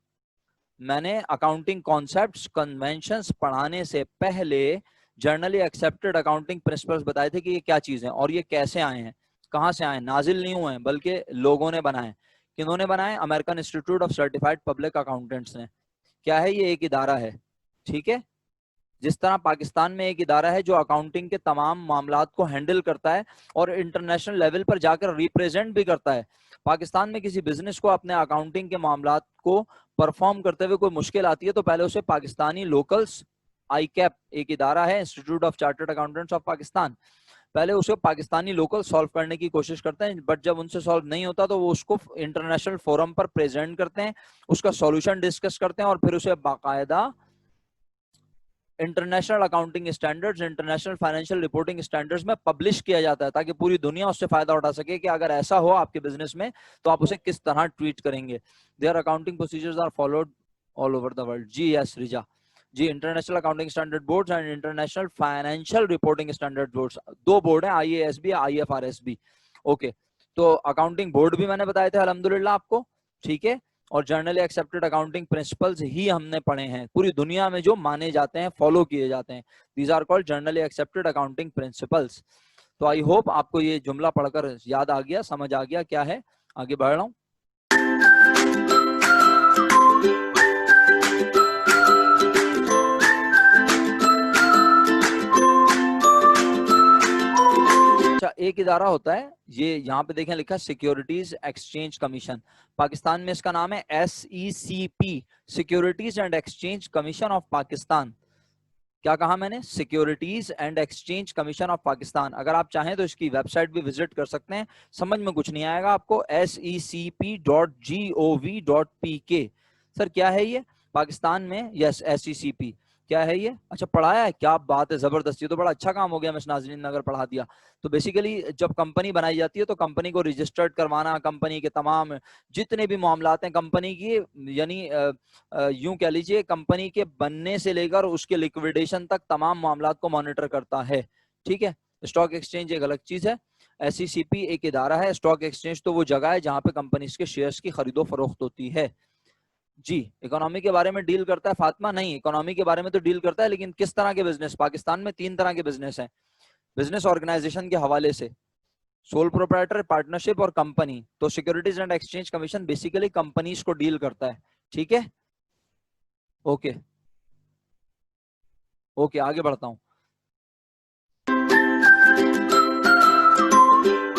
मैंने अकाउंटिंग कॉन्सेप्ट्स कन्वेंशंस पढ़ाने से पहले जनरली एक्सेप्टेड अकाउंटिंग प्रिंसिपल्स बताए थे कि ये क्या चीज है और ये कैसे आए हैं, कहाँ से आए। नाजिल नहीं हुए हैं बल्कि लोगों ने बनाए। किन्होंने बनाए? American institute of certified public accountants ने। क्या है ये? एक इदारा है, ठीक है। जिस तरह पाकिस्तान में एक इदारा है जो अकाउंटिंग के तमाम मामलात को हैंडल करता है और इंटरनेशनल लेवल पर जाकर रिप्रेजेंट भी करता है। पाकिस्तान में किसी बिजनेस को अपने अकाउंटिंग के मामलात को परफॉर्म करते हुए कोई मुश्किल आती है तो पहले उसे पाकिस्तानी लोकल्स, आईकैप एक इदारा है, institute of chartered accountants of Pakistan, पहले उसे पाकिस्तानी लोकल सॉल्व करने की कोशिश करते हैं, बट जब उनसे सॉल्व नहीं होता तो वो उसको इंटरनेशनल फोरम पर प्रेजेंट करते हैं, उसका सॉल्यूशन डिस्कस करते हैं और फिर उसे बाकायदा international accounting standards, international financial reporting standards में पब्लिश किया जाता है ताकि पूरी दुनिया उससे फायदा उठा सके कि अगर ऐसा हो आपके बिजनेस में तो आप उसे किस तरह ट्रीट करेंगे। There accounting procedures are followed all over the world. जी yes Riza ji, international accounting standard boards and international financial reporting standard boards, दो बोर्ड है, IASB, IFRSB। ओके, तो अकाउंटिंग बोर्ड भी मैंने बताए थे अल्हम्दुलिल्लाह आपको, ठीक है, और जनरली एक्सेप्टेड अकाउंटिंग प्रिंसिपल्स ही हमने पढ़े हैं, पूरी दुनिया में जो माने जाते हैं, फॉलो किए जाते हैं, these are called generally accepted accounting principles. तो आई होप आपको ये जुमला पढ़कर याद आ गया, समझ आ गया क्या है। आगे बढ़ रहा हूँ। अच्छा, एक इदारा होता है, ये यहाँ पे देखें लिखा सिक्योरिटीज एक्सचेंज कमीशन, पाकिस्तान में इसका नाम है SECP, securities and exchange commission of Pakistan. क्या कहा मैंने? Securities and exchange commission of Pakistan. अगर आप चाहें तो इसकी वेबसाइट भी विजिट कर सकते हैं, समझ में कुछ नहीं आएगा आपको, SECP.gov.pk। सर क्या है ये? पाकिस्तान में यस SECP क्या है ये? अच्छा पढ़ाया है, क्या बात है, जबरदस्ती, तो बड़ा अच्छा काम हो गया मिस नाज़रीन ने अगर पढ़ा दिया। तो बेसिकली जब कंपनी बनाई जाती है तो कंपनी को रजिस्टर्ड करवाना, कंपनी के तमाम जितने भी मामलात हैं कंपनी की, यानी यूं कह लीजिए कंपनी के बनने से लेकर उसके लिक्विडेशन तक तमाम मामलात को मॉनिटर करता है, ठीक है। स्टॉक एक्सचेंज एक अलग चीज है, SECP एक इदारा है, स्टॉक एक्सचेंज तो वो जगह है जहां पे कंपनी के शेयर्स की खरीदो फरोख्त होती है। जी, इकोनॉमी के बारे में डील करता है फातिमा? नहीं, इकोनॉमी के बारे में तो डील करता है, लेकिन किस तरह के बिजनेस? पाकिस्तान में 3 तरह के बिजनेस हैं बिजनेस ऑर्गेनाइजेशन के हवाले से, सोल प्रोप्राइटर, पार्टनरशिप और कंपनी। तो securities and exchange commission basically companies को डील करता है, ठीक है। ओके ओके, आगे बढ़ता हूं।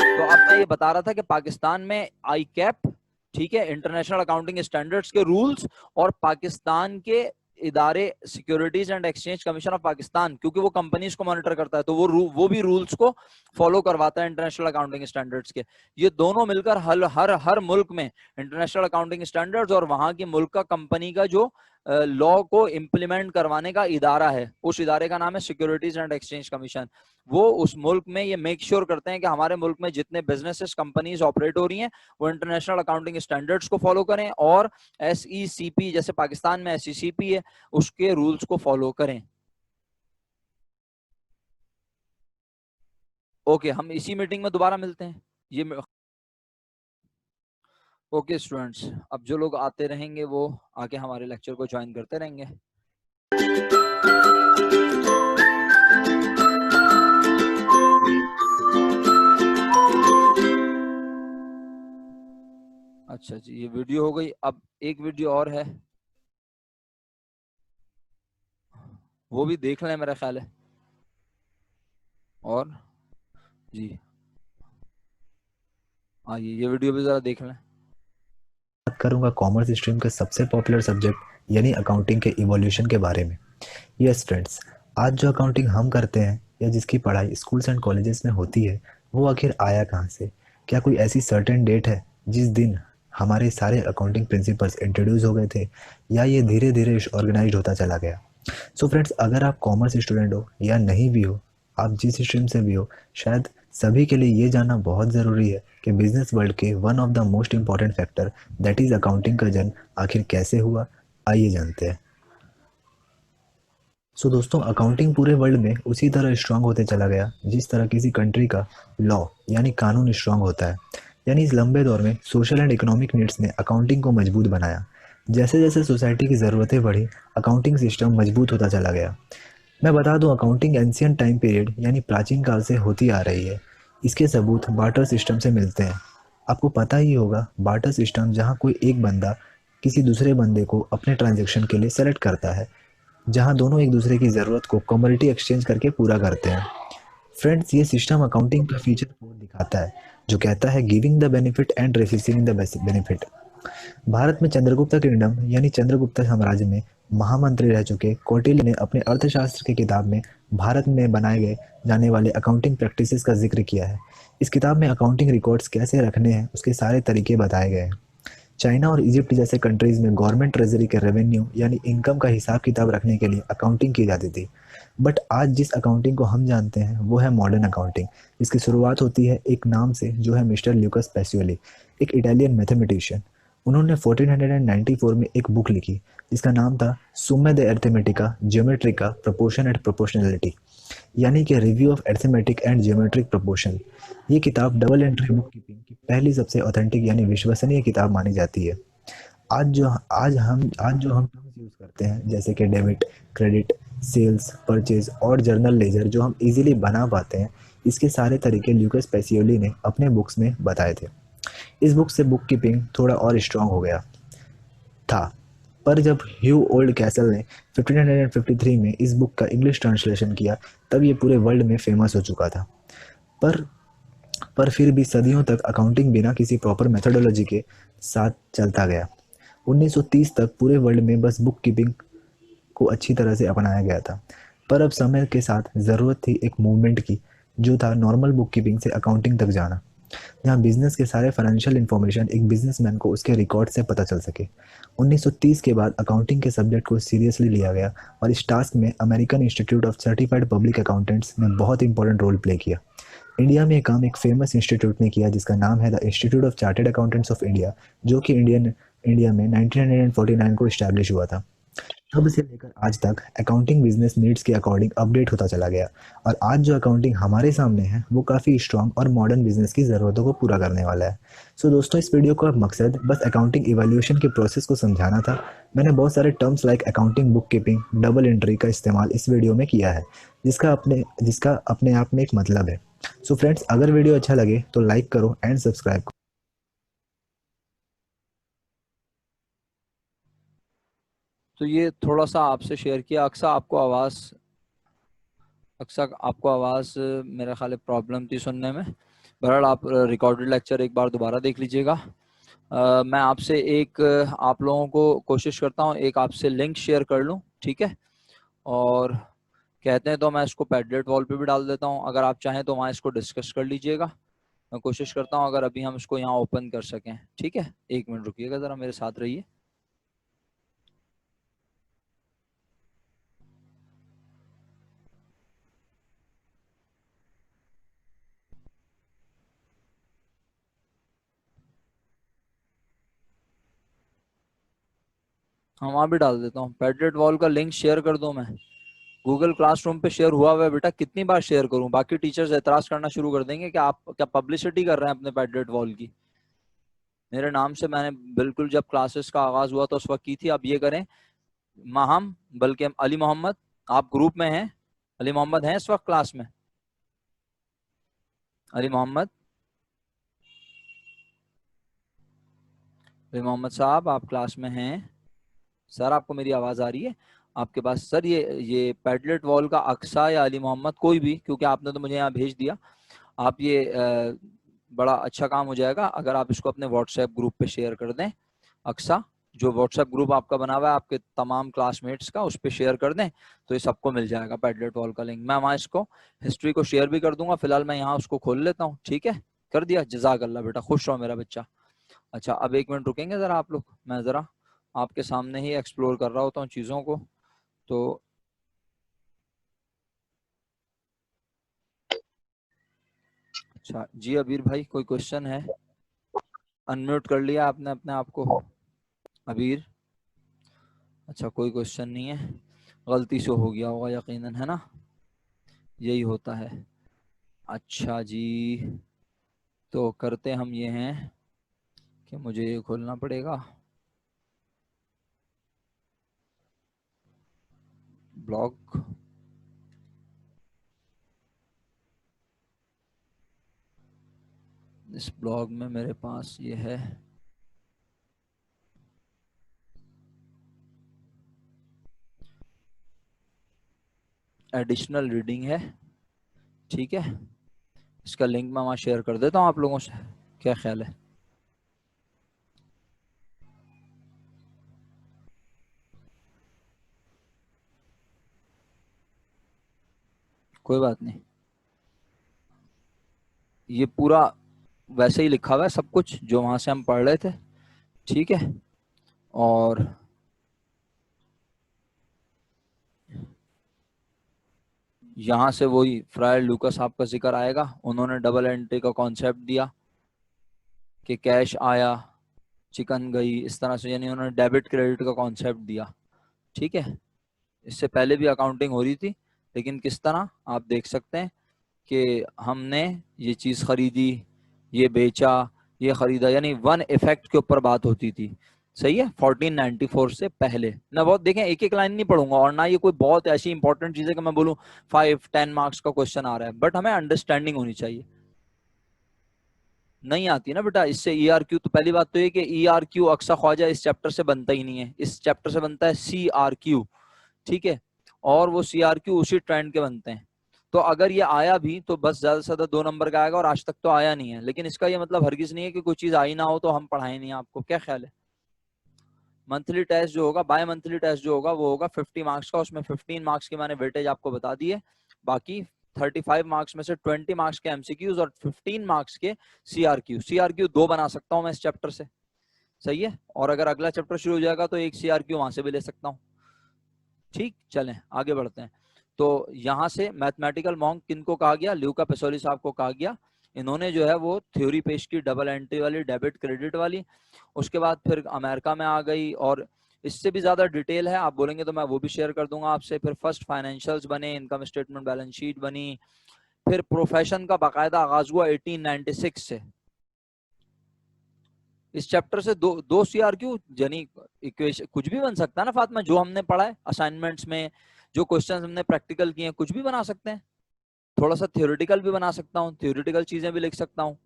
तो अब मैं ये बता रहा था कि पाकिस्तान में आईकैप, ठीक है, इंटरनेशनल अकाउंटिंग स्टैंडर्ड्स के रूल्स, और पाकिस्तान के इदारे securities and exchange commission of Pakistan, क्योंकि वो कंपनीज को मॉनिटर करता है तो वो भी रूल्स को फॉलो करवाता है इंटरनेशनल अकाउंटिंग स्टैंडर्ड्स के। ये दोनों मिलकर हर मुल्क में इंटरनेशनल अकाउंटिंग स्टैंडर्ड्स और वहां की मुल्क का कंपनी का जो लॉ को इम्प्लीमेंट करवाने का इदारा है, उस इदारे का नाम है सिक्योरिटीज एंड एक्सचेंज कमीशन। वो उस मुल्क में ये मेक श्योर करते हैं कि हमारे मुल्क में जितने बिजनेसेस कंपनीज ऑपरेट हो रही हैं वो इंटरनेशनल अकाउंटिंग स्टैंडर्ड्स को फॉलो करें और SECP, जैसे पाकिस्तान में SECP है, उसके रूल्स को फॉलो करें। ओके, हम इसी मीटिंग में दोबारा मिलते हैं। ये ओके स्टूडेंट्स, अब जो लोग आते रहेंगे वो आके हमारे लेक्चर को ज्वाइन करते रहेंगे। अच्छा जी, ये वीडियो हो गई, अब एक वीडियो और है, वो भी देख लें मेरा ख्याल है। और जी आइए ये वीडियो भी जरा देख लें।
बात करूंगा कॉमर्स स्ट्रीम के सबसे पॉपुलर सब्जेक्ट यानी अकाउंटिंग के इवोल्यूशन के बारे में। यस फ्रेंड्स, आज जो अकाउंटिंग हम करते हैं या जिसकी पढ़ाई स्कूल्स एंड कॉलेजेस में होती है वो आखिर आया कहाँ से? क्या कोई ऐसी सर्टेन डेट है जिस दिन हमारे सारे अकाउंटिंग प्रिंसिपल्स इंट्रोड्यूस हो गए थे, या ये धीरे धीरे ऑर्गेनाइज होता चला गया? सो फ्रेंड्स, अगर आप कॉमर्स स्टूडेंट हो या नहीं भी हो, आप जिस स्ट्रीम से भी हो, शायद सभी के लिए ये जानना बहुत ज़रूरी है कि बिजनेस वर्ल्ड के one of the most important factor that is accounting का जन्म आखिर कैसे हुआ। आइए जानते हैं। सो दोस्तों, अकाउंटिंग पूरे वर्ल्ड में उसी तरह स्ट्रांग होते चला गया जिस तरह किसी कंट्री का लॉ यानी कानून स्ट्रांग होता है। यानी इस लंबे दौर में सोशल एंड इकोनॉमिक नीड्स ने अकाउंटिंग को मजबूत बनाया। जैसे जैसे सोसाइटी की ज़रूरतें बढ़ी, अकाउंटिंग सिस्टम मजबूत होता चला गया। मैं बता दूं, अकाउंटिंग एंशियंट टाइम पीरियड यानी प्राचीन काल से होती आ रही है। इसके सबूत बार्टर सिस्टम से मिलते हैं। आपको पता ही होगा, बार्टर सिस्टम जहां कोई एक बंदा किसी दूसरे बंदे को अपने ट्रांजैक्शन के लिए सेलेक्ट करता है, जहां दोनों एक दूसरे की ज़रूरत को कमोडिटी एक्सचेंज करके पूरा करते हैं। फ्रेंड्स, ये सिस्टम अकाउंटिंग का फीचर कोड दिखाता है जो कहता है giving the benefit and receiving the benefit. Bharat में चंद्रगुप्त किंगडम यानी चंद्रगुप्त साम्राज्य में महामंत्री रह चुके कौटिल्य ने अपने अर्थशास्त्र की किताब में भारत में बनाए गए जाने वाले अकाउंटिंग प्रैक्टिसेस का जिक्र किया है। इस किताब में अकाउंटिंग रिकॉर्ड्स कैसे रखने हैं उसके सारे तरीके बताए गए हैं। चाइना और इजिप्ट जैसे कंट्रीज में गवर्नमेंट ट्रेजरी के रेवेन्यू यानी इनकम का हिसाब किताब रखने के लिए अकाउंटिंग की जाती थी। बट आज जिस अकाउंटिंग को हम जानते हैं वो है मॉडर्न अकाउंटिंग। इसकी शुरुआत होती है एक नाम से जो है मिस्टर ल्यूकस पैसियोली, एक इटालियन मैथमेटिशियन। उन्होंने 1494 में एक बुक लिखी जिसका नाम था सुम्मा दे अर्थमेटिका ज्योमेट्रिका प्रोपोर्शन एंड प्रोपोर्शनलिटी, यानी कि review of arithmetic and geometric proportion. ये किताब डबल एंट्री बुक कीपिंग की पहली सबसे ऑथेंटिक यानी विश्वसनीय किताब मानी जाती है। आज जो हम टर्म्स यूज करते हैं जैसे कि डेबिट, क्रेडिट, सेल्स, परचेज और जर्नल लेजर जो हम इजीली बना पाते हैं, इसके सारे तरीके ल्यूकस पेसियोली ने अपने बुक्स में बताए थे। इस बुक से बुक कीपिंग थोड़ा और स्ट्रांग हो गया था। पर जब ह्यू ओल्ड कैसल ने 1553 में इस बुक का इंग्लिश ट्रांसलेशन किया तब ये पूरे वर्ल्ड में फेमस हो चुका था। पर पर फिर भी सदियों तक अकाउंटिंग बिना किसी प्रॉपर मेथोडोलॉजी के साथ चलता गया। 1930 तक पूरे वर्ल्ड में बस बुक कीपिंग को अच्छी तरह से अपनाया गया था। पर अब समय के साथ ज़रूरत थी एक मूवमेंट की, जो था नॉर्मल बुक कीपिंग से अकाउंटिंग तक जाना, जहाँ बिजनेस के सारे फाइनेंशियल इन्फॉर्मेशन एक बिजनेसमैन को उसके रिकॉर्ड से पता चल सके। 1930 के बाद अकाउंटिंग के सब्जेक्ट को सीरियसली लिया गया और इस टास्क में American institute of certified public accountants ने बहुत इंपॉर्टेंट रोल प्ले किया। इंडिया में ये काम एक फेमस इंस्टीट्यूट ने किया जिसका नाम है the institute of chartered accountants of India, जो कि इंडिया में 1949 को इस्टेब्लिश हुआ था। तब से लेकर आज तक अकाउंटिंग बिजनेस नीड्स के अकॉर्डिंग अपडेट होता चला गया और आज जो अकाउंटिंग हमारे सामने है वो काफ़ी स्ट्रांग और मॉडर्न बिजनेस की ज़रूरतों को पूरा करने वाला है। सो दोस्तों, इस वीडियो का मकसद बस अकाउंटिंग इवोल्यूशन के प्रोसेस को समझाना था। मैंने बहुत सारे terms like accounting, book keeping, double entry का इस्तेमाल इस वीडियो में किया है जिसका अपने आप में एक मतलब है। सो फ्रेंड्स, अगर वीडियो अच्छा लगे तो लाइक करो एंड सब्सक्राइब करो।
तो ये थोड़ा सा आपसे शेयर किया। अक्सर आपको आवाज़ मेरा ख्याल प्रॉब्लम थी सुनने में। बहरहाल आप रिकॉर्डेड लेक्चर एक बार दोबारा देख लीजिएगा। मैं आपसे आप लोगों को कोशिश करता हूँ एक आपसे लिंक शेयर कर लूँ, ठीक है? और कहते हैं तो मैं इसको पैडलेट वॉल पे भी डाल देता हूँ, अगर आप चाहें तो वहाँ इसको डिस्कस कर लीजिएगा। मैं कोशिश करता हूँ अगर अभी हम इसको यहाँ ओपन कर सकें, ठीक है? 1 मिनट रुकिएगा ज़रा, मेरे साथ रहिए। हाँ, वहाँ भी डाल देता हूँ। पैडलेट वॉल का लिंक शेयर कर दूँ मैं? गूगल क्लासरूम पे शेयर हुआ है बेटा, कितनी बार शेयर करूं? बाकी टीचर्स एतराज करना शुरू कर देंगे कि आप क्या पब्लिसिटी कर रहे हैं अपने पैडलेट वॉल की। मेरे नाम से मैंने बिल्कुल जब क्लासेस का आगाज हुआ तो उस वक्त की थी। अब ये करें माहम, बल्कि अली मोहम्मद, आप ग्रुप में हैं? अली मोहम्मद हैं इस वक्त क्लास में? अली मोहम्मद, अली मोहम्मद साहब आप क्लास में हैं? सर आपको मेरी आवाज आ रही है आपके पास? सर ये पैडलेट वॉल का अक्सा या अली मोहम्मद कोई भी, क्योंकि आपने तो मुझे यहाँ भेज दिया। आप ये बड़ा अच्छा काम हो जाएगा अगर आप इसको अपने व्हाट्सएप ग्रुप पे शेयर कर दें। अक्सा, जो व्हाट्सएप ग्रुप आपका बना हुआ है आपके तमाम क्लासमेट्स का, उस पर शेयर कर दें तो ये सबको मिल जाएगा पैडलेट वॉल का लिंक। मैं वहाँ इसको हिस्ट्री को शेयर भी कर दूंगा। फिलहाल मैं यहाँ उसको खोल लेता हूँ, ठीक है? कर दिया? जजाक अल्लाह बेटा, खुश रहो मेरा बच्चा। अच्छा, अब 1 मिनट रुकेंगे ज़रा आप लोग, मैं ज़रा आपके सामने ही एक्सप्लोर कर रहा होता हूँ चीज़ों को। तो अच्छा जी, अबीर भाई कोई क्वेश्चन है? अनम्यूट कर लिया आपने अपने आप को, अबीर? अच्छा, कोई क्वेश्चन नहीं है, गलती से हो गया होगा यकीनन, है ना? यही होता है। अच्छा जी, तो करते हम ये हैं कि मुझे ये खोलना पड़ेगा ब्लॉग। इस ब्लॉग में मेरे पास ये है। एडिशनल रीडिंग है, ठीक है। इसका लिंक मैं वहां शेयर कर देता हूँ आप लोगों से, क्या ख्याल है? कोई बात नहीं, ये पूरा वैसे ही लिखा हुआ है सब कुछ जो वहां से हम पढ़ रहे थे, ठीक है। और यहाँ से वही फ्रायर लूकस आपका जिक्र आएगा, उन्होंने डबल एंट्री का कॉन्सेप्ट दिया कि कैश आया चिकन गई, इस तरह से, यानी उन्होंने डेबिट क्रेडिट का कॉन्सेप्ट दिया, ठीक है। इससे पहले भी अकाउंटिंग हो रही थी, लेकिन किस तरह आप देख सकते हैं कि हमने ये चीज़ खरीदी, ये बेचा, ये खरीदा, यानी वन इफेक्ट के ऊपर बात होती थी, सही है। 1494 से पहले ना, बहुत देखें एक एक लाइन नहीं पढ़ूंगा, और ना ये कोई बहुत ऐसी इंपॉर्टेंट चीज़ है कि मैं बोलूँ 5-10 मार्क्स का क्वेश्चन आ रहा है, बट हमें अंडरस्टैंडिंग होनी चाहिए। नहीं आती ना बेटा इससे ERQ, तो पहली बात तो ये कि ERQ अक्सा ख्वाजा इस चैप्टर से बनता ही नहीं है, इस चैप्टर से बनता है CRQ, ठीक है। और वो CRQ उसी ट्रेंड के बनते हैं। तो अगर ये आया भी तो बस ज्यादा से ज्यादा 2 नंबर का आएगा, और आज तक तो आया नहीं है, लेकिन इसका ये मतलब हरगिज नहीं है कि कोई चीज आई ना हो तो हम पढ़ाएं नहीं आपको, क्या ख्याल है? मंथली टेस्ट जो होगा, बाय मंथली टेस्ट जो होगा वो होगा 50 मार्क्स का, उसमें 15 मार्क्स की मैंने वेटेज आपको बता दी है, बाकी 35 मार्क्स में से 20 मार्क्स के MCQs और 15 मार्क्स के CRQ 2 बना सकता हूं मैं इस चैप्टर से, सही है। और अगर अगला चैप्टर शुरू हो जाएगा तो एक CRQ वहां से भी ले सकता हूँ, ठीक। चलें आगे बढ़ते हैं। तो यहाँ से मैथमेटिकल मॉन्क किनको कहा गया? ल्यूका पेसोली साहब को कहा गया। इन्होंने जो है वो थ्योरी पेश की डबल एंट्री वाली, डेबिट क्रेडिट वाली। उसके बाद फिर अमेरिका में आ गई, और इससे भी ज्यादा डिटेल है, आप बोलेंगे तो मैं वो भी शेयर कर दूंगा आपसे। फिर फर्स्ट फाइनेंशियल्स बने, इनकम स्टेटमेंट बैलेंस शीट बनी, फिर प्रोफेशन का बाकायदा आगाज हुआ 1896 से। इस चैप्टर से दो CRQ, यानी इक्वेशन कुछ भी बन सकता है ना फातिमा, जो हमने पढ़ा है असाइनमेंट्स में, जो क्वेश्चंस हमने प्रैक्टिकल किए हैं, कुछ भी बना सकते हैं। थोड़ा सा थ्योरेटिकल भी बना सकता हूँ, थ्योरेटिकल चीजें भी लिख सकता हूँ,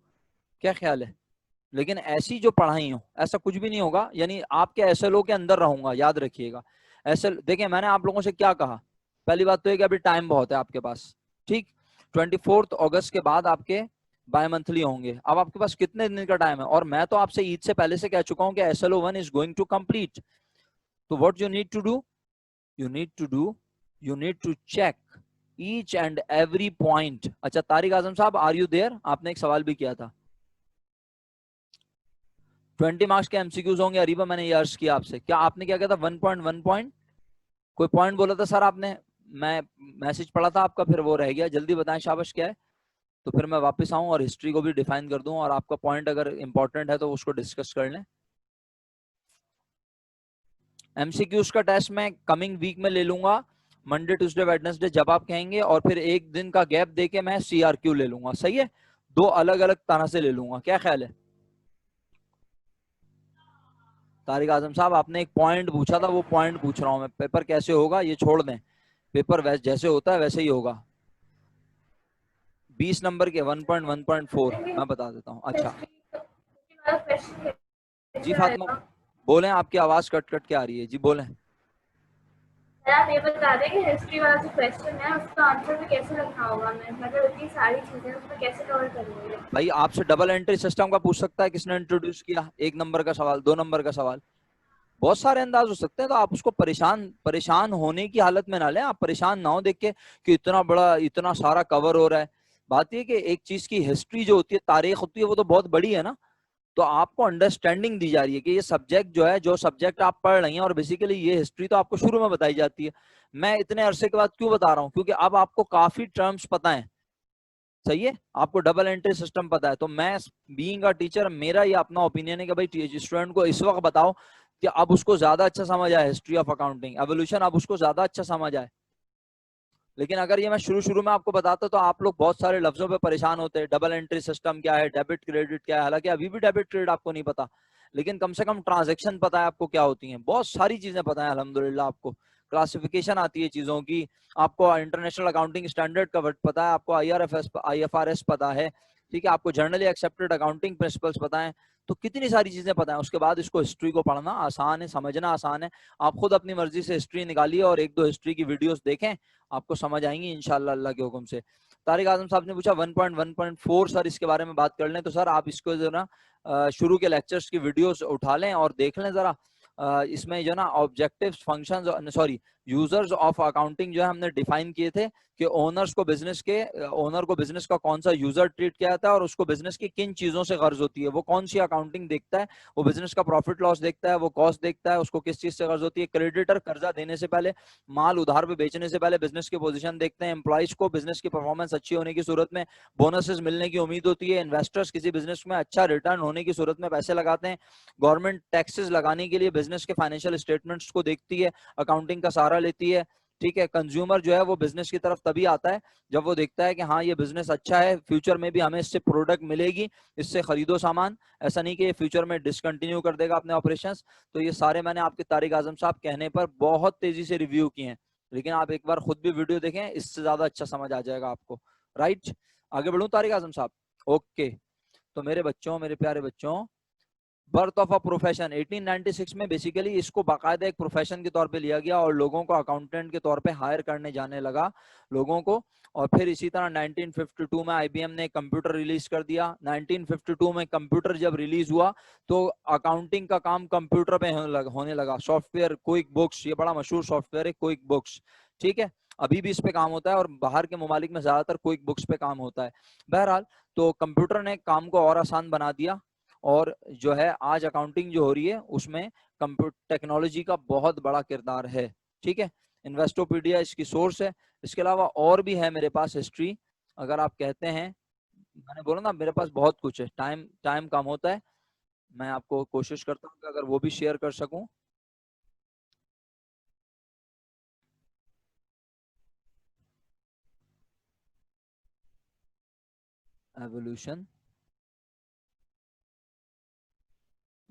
क्या ख्याल है? लेकिन ऐसी जो पढ़ाई हो ऐसा कुछ भी नहीं होगा, यानी आपके SLO के अंदर रहूंगा, याद रखिएगा। देखिए मैंने आप लोगों से क्या कहा, पहली बात तो है कि अभी टाइम बहुत है आपके पास, ठीक। 24 अगस्त के बाद आपके बाय मंथली होंगे। अब आपके पास कितने दिन का टाइम है? और मैं तो आपसे ईद से पहले से कह चुका हूं कि SLO1 is going to complete. तो what you need to do, you need to do, you need to check each and every point. अच्छा तारिक आजम साहब, आर यू देयर? आपने एक सवाल भी किया था। 20 मार्क्स के MCQs होंगे अरीबा, मैंने ये अर्ज किया आपसे। क्या आपने क्या किया था? 1.1 पॉइंट कोई पॉइंट बोला था सर आपने, मैं मैसेज पढ़ा था आपका, फिर वो रह गया, जल्दी बताएं शाबाश क्या है, तो फिर मैं वापस आऊं और हिस्ट्री को भी डिफाइन कर दूं, और आपका पॉइंट अगर इंपॉर्टेंट है तो उसको डिस्कस कर लें। MCQs का टेस्ट मैं कमिंग वीक में ले लूंगा, मंडे ट्यूसडे वेडनेसडे जब आप कहेंगे, और फिर एक दिन का गैप देके मैं CRQ ले लूंगा, सही है। 2 अलग अलग तरह से ले लूंगा, क्या ख्याल है? तारिक आजम साहब आपने एक पॉइंट पूछा था, वो पॉइंट पूछ रहा हूं मैं, पेपर कैसे होगा ये छोड़ दें, पेपर जैसे होता है वैसे ही होगा। 20 नंबर के 1.1.4 मैं बता देता हूँ। अच्छा जी फातिमा बोलें, आपकी आवाज कट कट के आ रही है, जी बोलें।
आप ये बता दें कि हिस्ट्री वाला जो क्वेश्चन है उसका आंसर भी कैसे रखना होगा, मैं मतलब इतनी सारी चीजें उसमें कैसे कवर करूंगी?
भाई आपसे डबल एंट्री सिस्टम का पूछ सकता है, किसने इंट्रोड्यूस किया, 1 नंबर का सवाल, 2 नंबर का सवाल, बहुत सारे अंदाज हो सकते हैं। तो आप उसको परेशान होने की हालत में ना लें, आप परेशान ना हो देख के कि इतना बड़ा इतना सारा कवर हो रहा है। बात यह कि एक चीज की हिस्ट्री जो होती है, तारीख होती है, वो तो बहुत बड़ी है ना। तो आपको अंडरस्टैंडिंग दी जा रही है कि ये सब्जेक्ट जो है, जो सब्जेक्ट आप पढ़ रही हैं, और बेसिकली ये हिस्ट्री तो आपको शुरू में बताई जाती है। मैं इतने अरसे के बाद क्यों बता रहा हूँ? क्योंकि अब आपको काफी टर्म्स पता है, सही है, आपको डबल एंट्री सिस्टम पता है। तो मैं बीइंग अ टीचर, मेरा ये अपना ओपिनियन है कि भाई स्टूडेंट को इस वक्त बताओ कि अब उसको ज्यादा अच्छा समझ आए हिस्ट्री ऑफ अकाउंटिंग एवोल्यूशन, अब उसको ज्यादा अच्छा समझ आए। लेकिन अगर ये मैं शुरू शुरू में आपको बताता तो आप लोग बहुत सारे लफ्जों पे परेशान होते हैं, डबल एंट्री सिस्टम क्या है, डेबिट क्रेडिट क्या है। हालांकि अभी भी डेबिट क्रेडिट आपको नहीं पता, लेकिन कम से कम ट्रांजैक्शन पता है आपको क्या होती हैं, बहुत सारी चीजें पता है अल्हम्दुलिल्लाह। आपको क्लासिफिकेशन आती है चीजों की, आपको इंटरनेशनल अकाउंटिंग स्टैंडर्ड का पता है, आपको IFRS पता है, ठीक है, आपको जनरली एक्सेप्टेड अकाउंटिंग प्रिंसिपल्स पता है। तो कितनी सारी चीजें पता है। उसके बाद इसको हिस्ट्री को पढ़ना आसान है, समझना आसान है। आप खुद अपनी मर्जी से हिस्ट्री निकालिए और एक दो हिस्ट्री की वीडियोस देखें, आपको समझ आएंगी इंशाल्लाह अल्लाह के हुक्म से। तारिक आजम साहब ने पूछा 1.1.4 सर इसके बारे में बात कर लें। तो सर आप इसको जो ना शुरू के लेक्चर्स की वीडियोस उठा लें और देख लें जरा। इसमें जो ना objectives, functions, sorry users of accounting जो है हमने डिफाइन किए थे कि ओनर्स को बिजनेस के ओनर को बिजनेस का कौन सा यूजर ट्रीट किया जाता है और उसको बिजनेस की किन चीजों से गर्ज होती है, वो कौन सी अकाउंटिंग देखता है। वो बिजनेस का प्रॉफिट लॉस देखता है, वो कॉस्ट देखता है, उसको किस चीज से गर्ज होती है। क्रेडिटर कर्जा देने से पहले, माल उधार पे बेचने से पहले बिजनेस की पोजीशन देखते हैं। एम्प्लॉइज को बिजनेस की परफॉर्मेंस अच्छी होने की सूरत में बोनसेस मिलने की उम्मीद होती है। इन्वेस्टर्स किसी बिजनेस में अच्छा रिटर्न होने की सूरत में पैसे लगाते हैं। गवर्नमेंट टैक्सेस लगाने के लिए बिजनेस के फाइनेंशियल स्टेटमेंट्स को देखती है, अकाउंटिंग का सहारा लेती है। ठीक है, कंज्यूमर जो है वो बिजनेस की तरफ तभी आता है जब वो देखता है कि हाँ ये बिजनेस अच्छा है, फ्यूचर में भी हमें इससे प्रोडक्ट मिलेगी, इससे खरीदो सामान। ऐसा नहीं कि ये फ्यूचर में डिसकंटिन्यू कर देगा अपने ऑपरेशंस। तो ये सारे मैंने आपके तारिक आजम साहब कहने पर बहुत तेजी से रिव्यू किए हैं, लेकिन आप एक बार खुद भी वीडियो देखें, इससे ज्यादा अच्छा समझ आ जाएगा आपको। राइट, आगे बढ़ूं तारिक आजम साहब? ओके, तो मेरे बच्चों, मेरे प्यारे बच्चों, बर्थ ऑफ अ प्रोफेशन 1896 में बेसिकली इसको बाकायदा एक प्रोफेशन के तौर पे लिया गया और लोगों को अकाउंटेंट के तौर पे हायर करने जाने लगा लोगों को। और फिर इसी तरह 1952 में आईबीएम ने कंप्यूटर रिलीज कर दिया। 1952 में कंप्यूटर जब रिलीज हुआ तो अकाउंटिंग का काम कंप्यूटर पे होने लगा। सॉफ्टवेयर क्विक बुक्स, ये बड़ा मशहूर सॉफ्टवेयर है क्विक बुक्स, ठीक है, अभी भी इस पे काम होता है और बाहर के ममालिक में ज्यादातर क्विक बुक्स पे काम होता है। बहरहाल, तो कंप्यूटर ने काम को और आसान बना दिया और जो है आज अकाउंटिंग जो हो रही है उसमें कंप्यूटर टेक्नोलॉजी का बहुत बड़ा किरदार है। ठीक है, इन्वेस्टोपीडिया इसकी सोर्स है। इसके अलावा और भी है मेरे पास हिस्ट्री, अगर आप कहते हैं। मैंने बोला ना मेरे पास बहुत कुछ है, टाइम टाइम कम होता है। मैं आपको कोशिश करता हूँ कि अगर वो भी शेयर कर सकूं। एवोल्यूशन,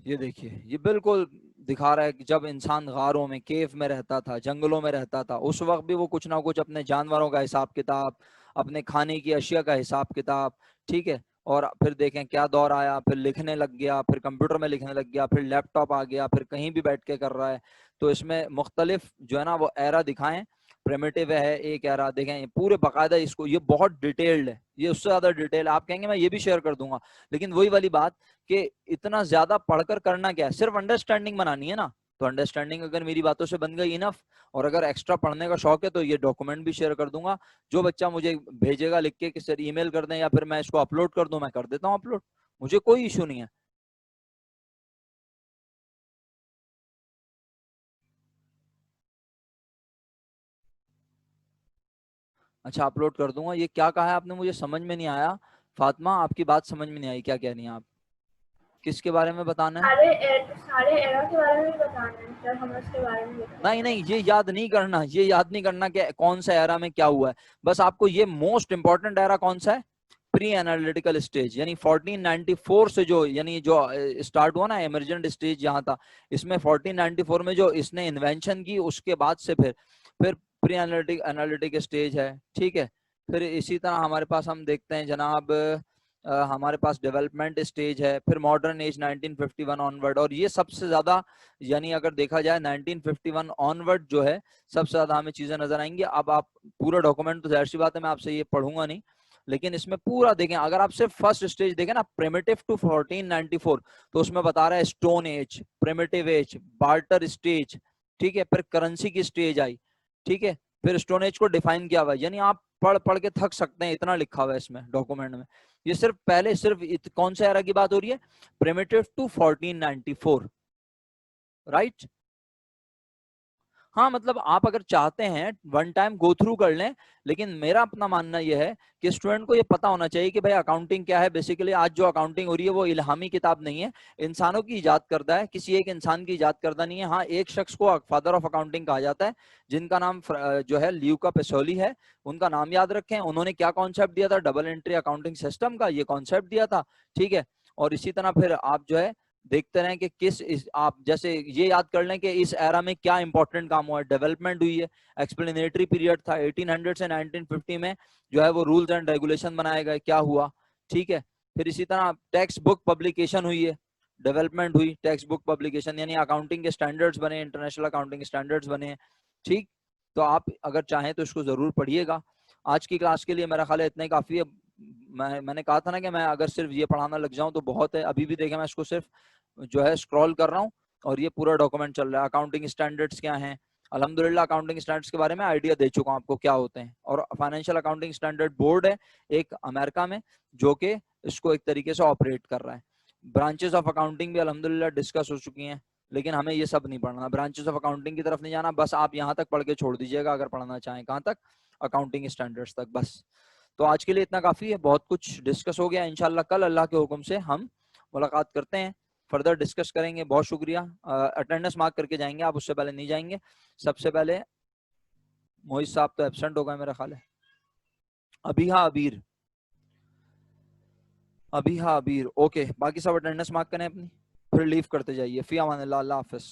ये देखिए, ये बिल्कुल दिखा रहा है कि जब इंसान गारों में, केव में रहता था, जंगलों में रहता था, उस वक्त भी वो कुछ ना कुछ अपने जानवरों का हिसाब किताब, अपने खाने की अशिया का हिसाब किताब, ठीक है। और फिर देखें क्या दौर आया, फिर लिखने लग गया, फिर कंप्यूटर में लिखने लग गया, फिर लैपटॉप आ गया, फिर कहीं भी बैठ के कर रहा है। तो इसमें मुख्तलिफ जो है ना वो एरा दिखाएं। प्रिमिटिव है एक एरा, देखें ये पूरे बाकायदा, इसको ये बहुत डिटेल्ड है, ये उससे ज्यादा डिटेल आप कहेंगे मैं ये भी शेयर कर दूंगा, लेकिन वही वाली बात कि इतना ज्यादा पढ़कर करना क्या है, सिर्फ अंडरस्टैंडिंग बनानी है ना। तो अंडरस्टैंडिंग अगर मेरी बातों से बन गई इनफ, और अगर एक्स्ट्रा पढ़ने का शौक है तो ये डॉक्यूमेंट भी शेयर कर दूंगा। जो बच्चा मुझे भेजेगा लिख के कि सर ईमेल कर दें या फिर मैं इसको अपलोड कर दूं, मैं कर देता हूँ अपलोड, मुझे कोई इशू नहीं है। अच्छा, अपलोड कर दूंगा। ये क्या कहा है आपने, मुझे समझ में नहीं आया। फातिमा, आपकी बात समझ में नहीं आई, क्या कह रही हैं आप, किसके बारे में बताना है?
सारे एरा के बारे में बताना है सर, हमें उसके बारे में बताना
नहीं नहीं, ये याद नहीं करना, ये याद नहीं करना कि कौन सा एरा में क्या हुआ है। बस आपको ये मोस्ट इंपॉर्टेंट एरा कौन सा है, प्री एनालिटिकल स्टेज, यानी 1494 से जो, यानी जो स्टार्ट हुआ ना इमरजेंट स्टेज यहाँ था, इसमें 1494 में जो इसने इन्वेंशन की उसके बाद से फिर प्री एनालिटिक स्टेज है, ठीक है। फिर इसी तरह हमारे पास हम देखते हैं जनाब, हमारे पास डेवलपमेंट स्टेज है, फिर मॉडर्न एज 1951 ऑनवर्ड। और ये सबसे ज्यादा, यानी अगर देखा जाए 1951 ऑनवर्ड जो है सबसे ज्यादा हमें चीजें नजर आएंगी। अब आप पूरा डॉक्यूमेंट तो जाहिर सी बात है मैं आपसे ये पढ़ूंगा नहीं, लेकिन इसमें पूरा देखें, अगर आप सिर्फ फर्स्ट स्टेज देखें ना, प्रिमिटिव टू 1494, तो उसमें बता रहा है stone age, primitive age, barter stage, ठीक है, फिर करेंसी की स्टेज आई, ठीक है, फिर स्टोन एज को डिफाइन किया हुआ है। यानी आप पढ़ पढ़ के थक सकते हैं, इतना लिखा हुआ है इसमें डॉक्यूमेंट में। ये सिर्फ पहले सिर्फ कौन सा एरा की बात हो रही है, प्रिमिटिव टू 1494, राइट। हाँ, मतलब आप अगर चाहते हैं वन टाइम गो थ्रू कर लें, लेकिन मेरा अपना मानना यह है कि स्टूडेंट को ये पता होना चाहिए कि भाई अकाउंटिंग क्या है। बेसिकली आज जो अकाउंटिंग हो रही है वो इल्हामी किताब नहीं है, इंसानों की इजाद करदा है, किसी एक इंसान की इजाद करदा नहीं है। हाँ, एक शख्स को फादर ऑफ अकाउंटिंग कहा जाता है, जिनका नाम जो है ल्यूका पेसोली है। उनका नाम याद रखें, उन्होंने क्या कॉन्सेप्ट दिया था, डबल एंट्री अकाउंटिंग सिस्टम का ये कॉन्सेप्ट दिया था, ठीक है। और इसी तरह फिर आप जो है देखते रहें कि आप जैसे ये याद कर लें कि इस एरा में क्या इंपॉर्टेंट काम हुआ है। डेवलपमेंट हुई है, एक्सप्लेनेटरी पीरियड था 1800 से 1950 में, जो है वो रूल्स एंड रेगुलेशन बनाए गए, क्या हुआ, ठीक है। फिर इसी तरह टेक्स्ट बुक पब्लिकेशन हुई है, डेवलपमेंट हुई, टेक्स्ट बुक पब्लिकेशन, यानी अकाउंटिंग के स्टैंडर्ड्स बने, इंटरनेशनल अकाउंटिंग स्टैंडर्ड्स बने। ठीक, तो आप अगर चाहें तो इसको जरूर पढ़िएगा। आज की क्लास के लिए मेरा ख्याल है इतना ही काफी है। मैंने कहा था ना कि मैं अगर सिर्फ ये पढ़ाना लग जाऊं तो बहुत है। अभी भी देखें मैं इसको सिर्फ जो है स्क्रॉल कर रहा हूँ और ये पूरा डॉक्यूमेंट चल रहा है। अकाउंटिंग स्टैंडर्ड्स क्या हैं, अल्हम्दुलिल्लाह अकाउंटिंग स्टैंडर्ड्स के बारे में आइडिया दे चुका हूँ आपको क्या होते हैं। और फाइनेंशियल अकाउंटिंग स्टैंडर्ड बोर्ड है एक अमेरिका में जो कि इसको एक तरीके से ऑपरेट कर रहा है। ब्रांचेस ऑफ अकाउंटिंग भी अल्हम्दुलिल्लाह डिस्कस हो चुकी हैं, लेकिन हमें ये सब नहीं पढ़ना, ब्रांचेस ऑफ अकाउंटिंग की तरफ नहीं जाना, बस आप यहाँ तक पढ़ के छोड़ दीजिएगा अगर पढ़ना चाहें। कहाँ तक? अकाउंटिंग स्टैंडर्ड्स तक, बस। तो आज के लिए इतना काफी है, बहुत कुछ डिस्कस हो गया। इंशाल्लाह कल अल्लाह के हुक्म से हम मुलाकात करते हैं, फर्दर डिस्कस करेंगे। बहुत शुक्रिया। अटेंडेंस मार्क करके जाएंगे आप, उससे पहले नहीं जाएंगे। सबसे पहले मोहित साहब तो एब्सेंट हो गए मेरा ख्याल है। अभी हाँ अबीर ओके, बाकी सब अटेंडेंस मार्क करें अपनी, फिर लीव करते जाइए। फी अमान अल्लाह, अल्लाह हाफिज।